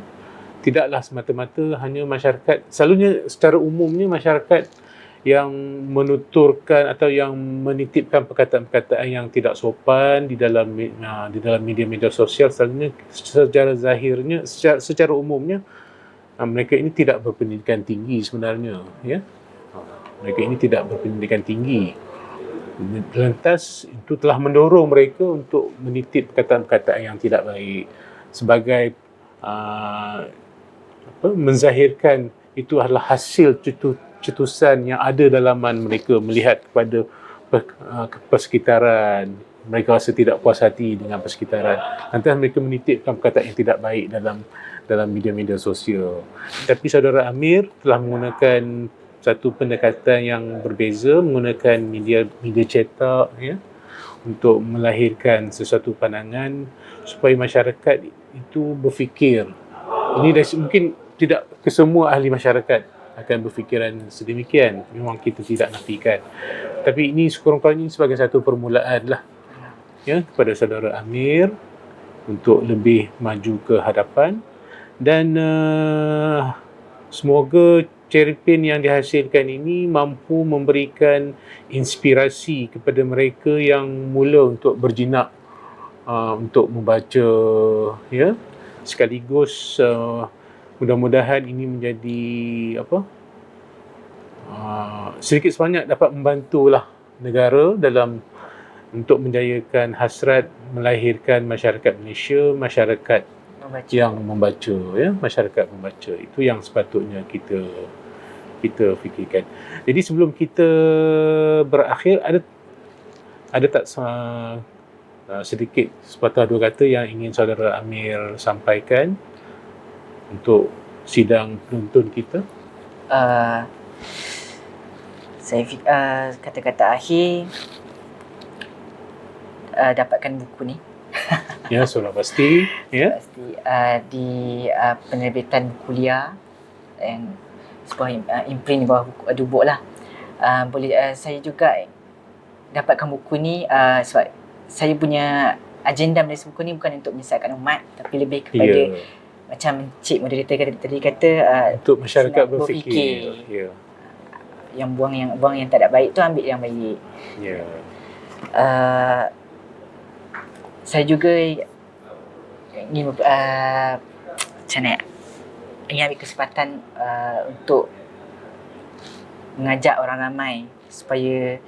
Tidaklah semata-mata hanya masyarakat, selalunya secara umumnya masyarakat yang menuturkan atau yang menitipkan perkataan-perkataan yang tidak sopan di dalam media-media sosial, selalunya secara zahirnya, secara umumnya mereka ini tidak berpendidikan tinggi sebenarnya, ya. Mereka ini tidak berpendidikan tinggi. Lantas itu telah mendorong mereka untuk menitip perkataan-perkataan yang tidak baik sebagai menzahirkan itu adalah hasil cetusan yang ada dalaman mereka melihat kepada persekitaran. Mereka rasa tidak puas hati dengan persekitaran. Lantas mereka menitipkan perkataan yang tidak baik dalam media-media sosial. Tapi saudara Amir telah menggunakan satu pendekatan yang berbeza, menggunakan media cetak, ya, untuk melahirkan sesuatu pandangan supaya masyarakat itu berfikir. Ini mungkin tidak kesemua ahli masyarakat akan berfikiran sedemikian. Memang kita tidak nafikan. Tapi ini sekurang-kurangnya sebagai satu permulaan lah, ya, kepada saudara Amir untuk lebih maju ke hadapan. Dan semoga cerpen yang dihasilkan ini mampu memberikan inspirasi kepada mereka yang mula untuk berjinak untuk membaca, ya. Sekaligus mudah-mudahan ini menjadi sedikit sebanyak dapat membantulah negara dalam untuk menjayakan hasrat melahirkan masyarakat Malaysia, masyarakat yang membaca, ya, masyarakat membaca. Itu yang sepatutnya kita fikirkan. Jadi sebelum kita berakhir, ada tak sedikit sepatah dua kata yang ingin saudara Amir sampaikan untuk sidang penuntun kita? Saya kata-kata akhir, dapatkan buku ni. Ya, sudah pasti. Ya. Pasti di penerbitan buku Lia dan sebuah imprint bawah buku Adubuk lah. Boleh saya juga dapatkan buku ni sebab saya punya agenda menulis buku ni bukan untuk menyesatkan umat, tapi lebih kepada macam Cik Moderator tadi kata untuk masyarakat berfikir. Ya. Yang buang yang tak ada baik tu ambil yang baik. Ya. Saya juga ingin macam mana, ingin ambil kesempatan untuk mengajak orang ramai supaya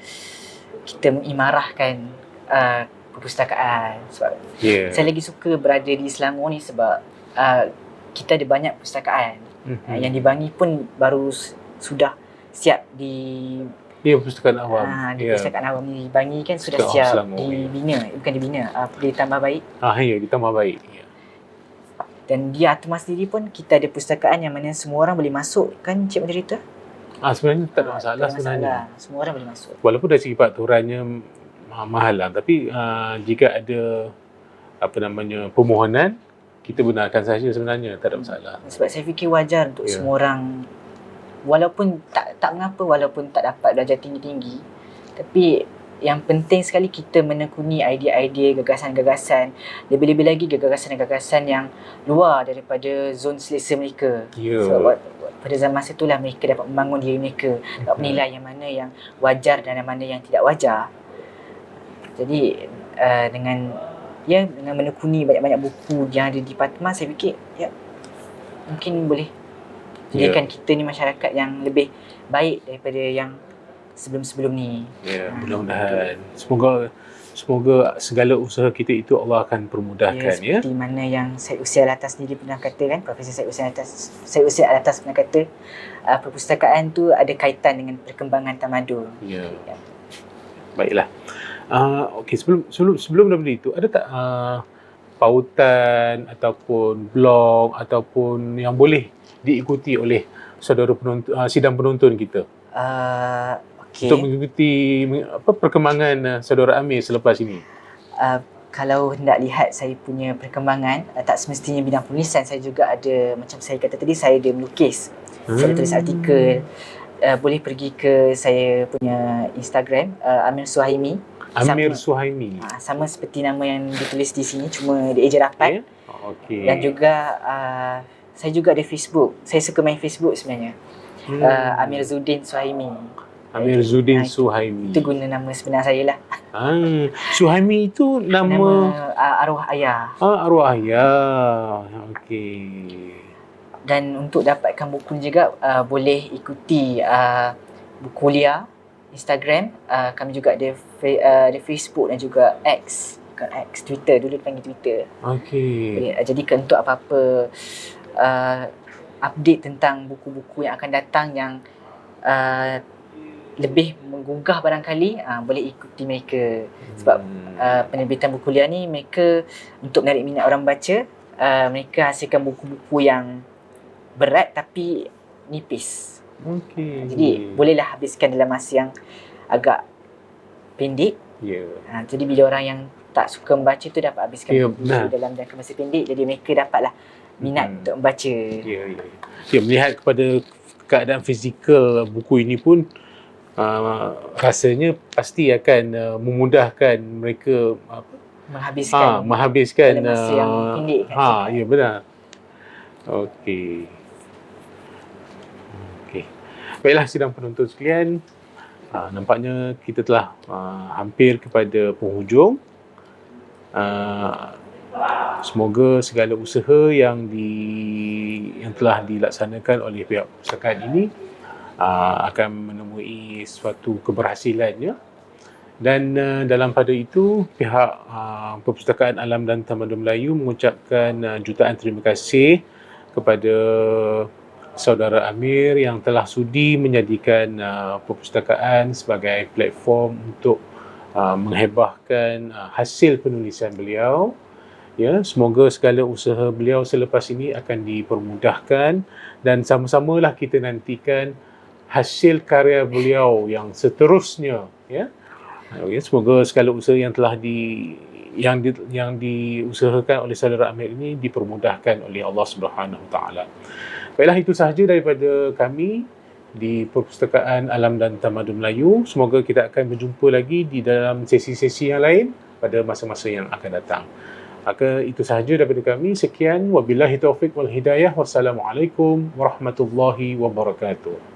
kita mengimarahkan perpustakaan. Sebab saya lagi suka berada di Selangor ni sebab kita ada banyak perpustakaan. Yang dibangi pun baru sudah siap perpustakaan awam. Perpustakaan awam ni dibangi kan sudah siap dibina, bukan dibina, ditambah baik. Ditambah baik. Ya. Dan di Atma sendiri pun kita ada perpustakaan yang mana semua orang boleh masuk kan, Cik Moderator? Sebenarnya tak ada masalah sebenarnya. Semua orang boleh masuk. Walaupun dari segi fakturannya mahal lah, tapi jika ada permohonan, kita benarkan saja sebenarnya, tak ada masalah. Sebab saya fikir wajar untuk semua orang, walaupun tak mengapa, walaupun tak dapat darjah tinggi-tinggi, tapi yang penting sekali kita menekuni idea-idea, gagasan-gagasan, lebih-lebih lagi gagasan-gagasan yang luar daripada zon selesa mereka. Sebab pada zaman situlah mereka dapat membangun diri mereka, dapat menilai yang mana yang wajar dan yang mana yang tidak wajar. Jadi dengan menekuni banyak-banyak buku yang ada di Patma, saya fikir mungkin boleh jadikan kita ni masyarakat yang lebih baik daripada yang sebelum-sebelum ni. Mudah-mudahan. Semoga segala usaha kita itu Allah akan permudahkan. Seperti mana yang Syed Usi Alatas sendiri pernah kata kan, Profesor Syed Usi Alatas pernah kata, perpustakaan tu ada kaitan dengan perkembangan tamadun. Baiklah. Okey, sebelum daripada itu, ada tak pautan ataupun blog ataupun yang boleh diikuti oleh saudara sidang penonton kita? Untuk mengikuti perkembangan saudara Amir selepas ini. Kalau hendak lihat saya punya perkembangan, tak semestinya bidang penulisan, saya juga ada, macam saya kata tadi, saya ada melukis. Saya ada tulis artikel. Boleh pergi ke saya punya Instagram, Amir Suhaimi. Amir Suhaimi. Sama seperti nama yang ditulis di sini, cuma dia eja rapat. Dan juga saya juga ada Facebook. Saya suka main Facebook sebenarnya. Amir Zuddin Suhaimi. Amir Zuddin Suhaimi. Itu guna nama sebenar saya lah. Suhaimi itu nama Arwah ayah. arwah ayah. Okey. Dan untuk dapatkan buku ni juga boleh ikuti buku kuliah Instagram, kami juga ada Facebook dan juga X, bukan X, Twitter, dulu dipanggil Twitter. Okey. Jadi untuk apa-apa update tentang buku-buku yang akan datang yang lebih menggugah barangkali, boleh ikuti mereka. Sebab penerbitan buku kuliah ni mereka untuk menarik minat orang baca, mereka hasilkan buku-buku yang berat tapi nipis. Okey. Jadi bolehlah habiskan dalam masa yang agak pendek. Ya. Jadi bila orang yang tak suka membaca tu dapat habiskan Ya, buku benar. dalam jangka masa pendek, jadi mereka dapatlah minat untuk membaca. Ya, melihat kepada keadaan fizikal buku ini pun rasanya pasti akan memudahkan mereka menghabiskan dalam masa yang pendek kan. ya benar. Okey. Baiklah sidang penonton sekalian, nampaknya kita telah hampir kepada penghujung. Semoga segala usaha yang telah dilaksanakan oleh pihak perpustakaan ini akan menemui suatu keberhasilannya. Dan dalam pada itu, pihak Perpustakaan Alam dan Tamadun Melayu mengucapkan jutaan terima kasih kepada Saudara Amir yang telah sudi menjadikan perpustakaan sebagai platform untuk menghebahkan hasil penulisan beliau. Ya, semoga segala usaha beliau selepas ini akan dipermudahkan dan sama-samalah kita nantikan hasil karya beliau yang seterusnya, ya. Okay, semoga segala usaha yang telah yang diusahakan oleh Saudara Amir ini dipermudahkan oleh Allah Subhanahu Taala. Baiklah, itu sahaja daripada kami di Perpustakaan Alam dan Tamadun Melayu. Semoga kita akan berjumpa lagi di dalam sesi-sesi yang lain pada masa-masa yang akan datang. Maka itu sahaja daripada kami. Sekian, wabillahi taufiq wal hidayah. Wassalamualaikum warahmatullahi wabarakatuh.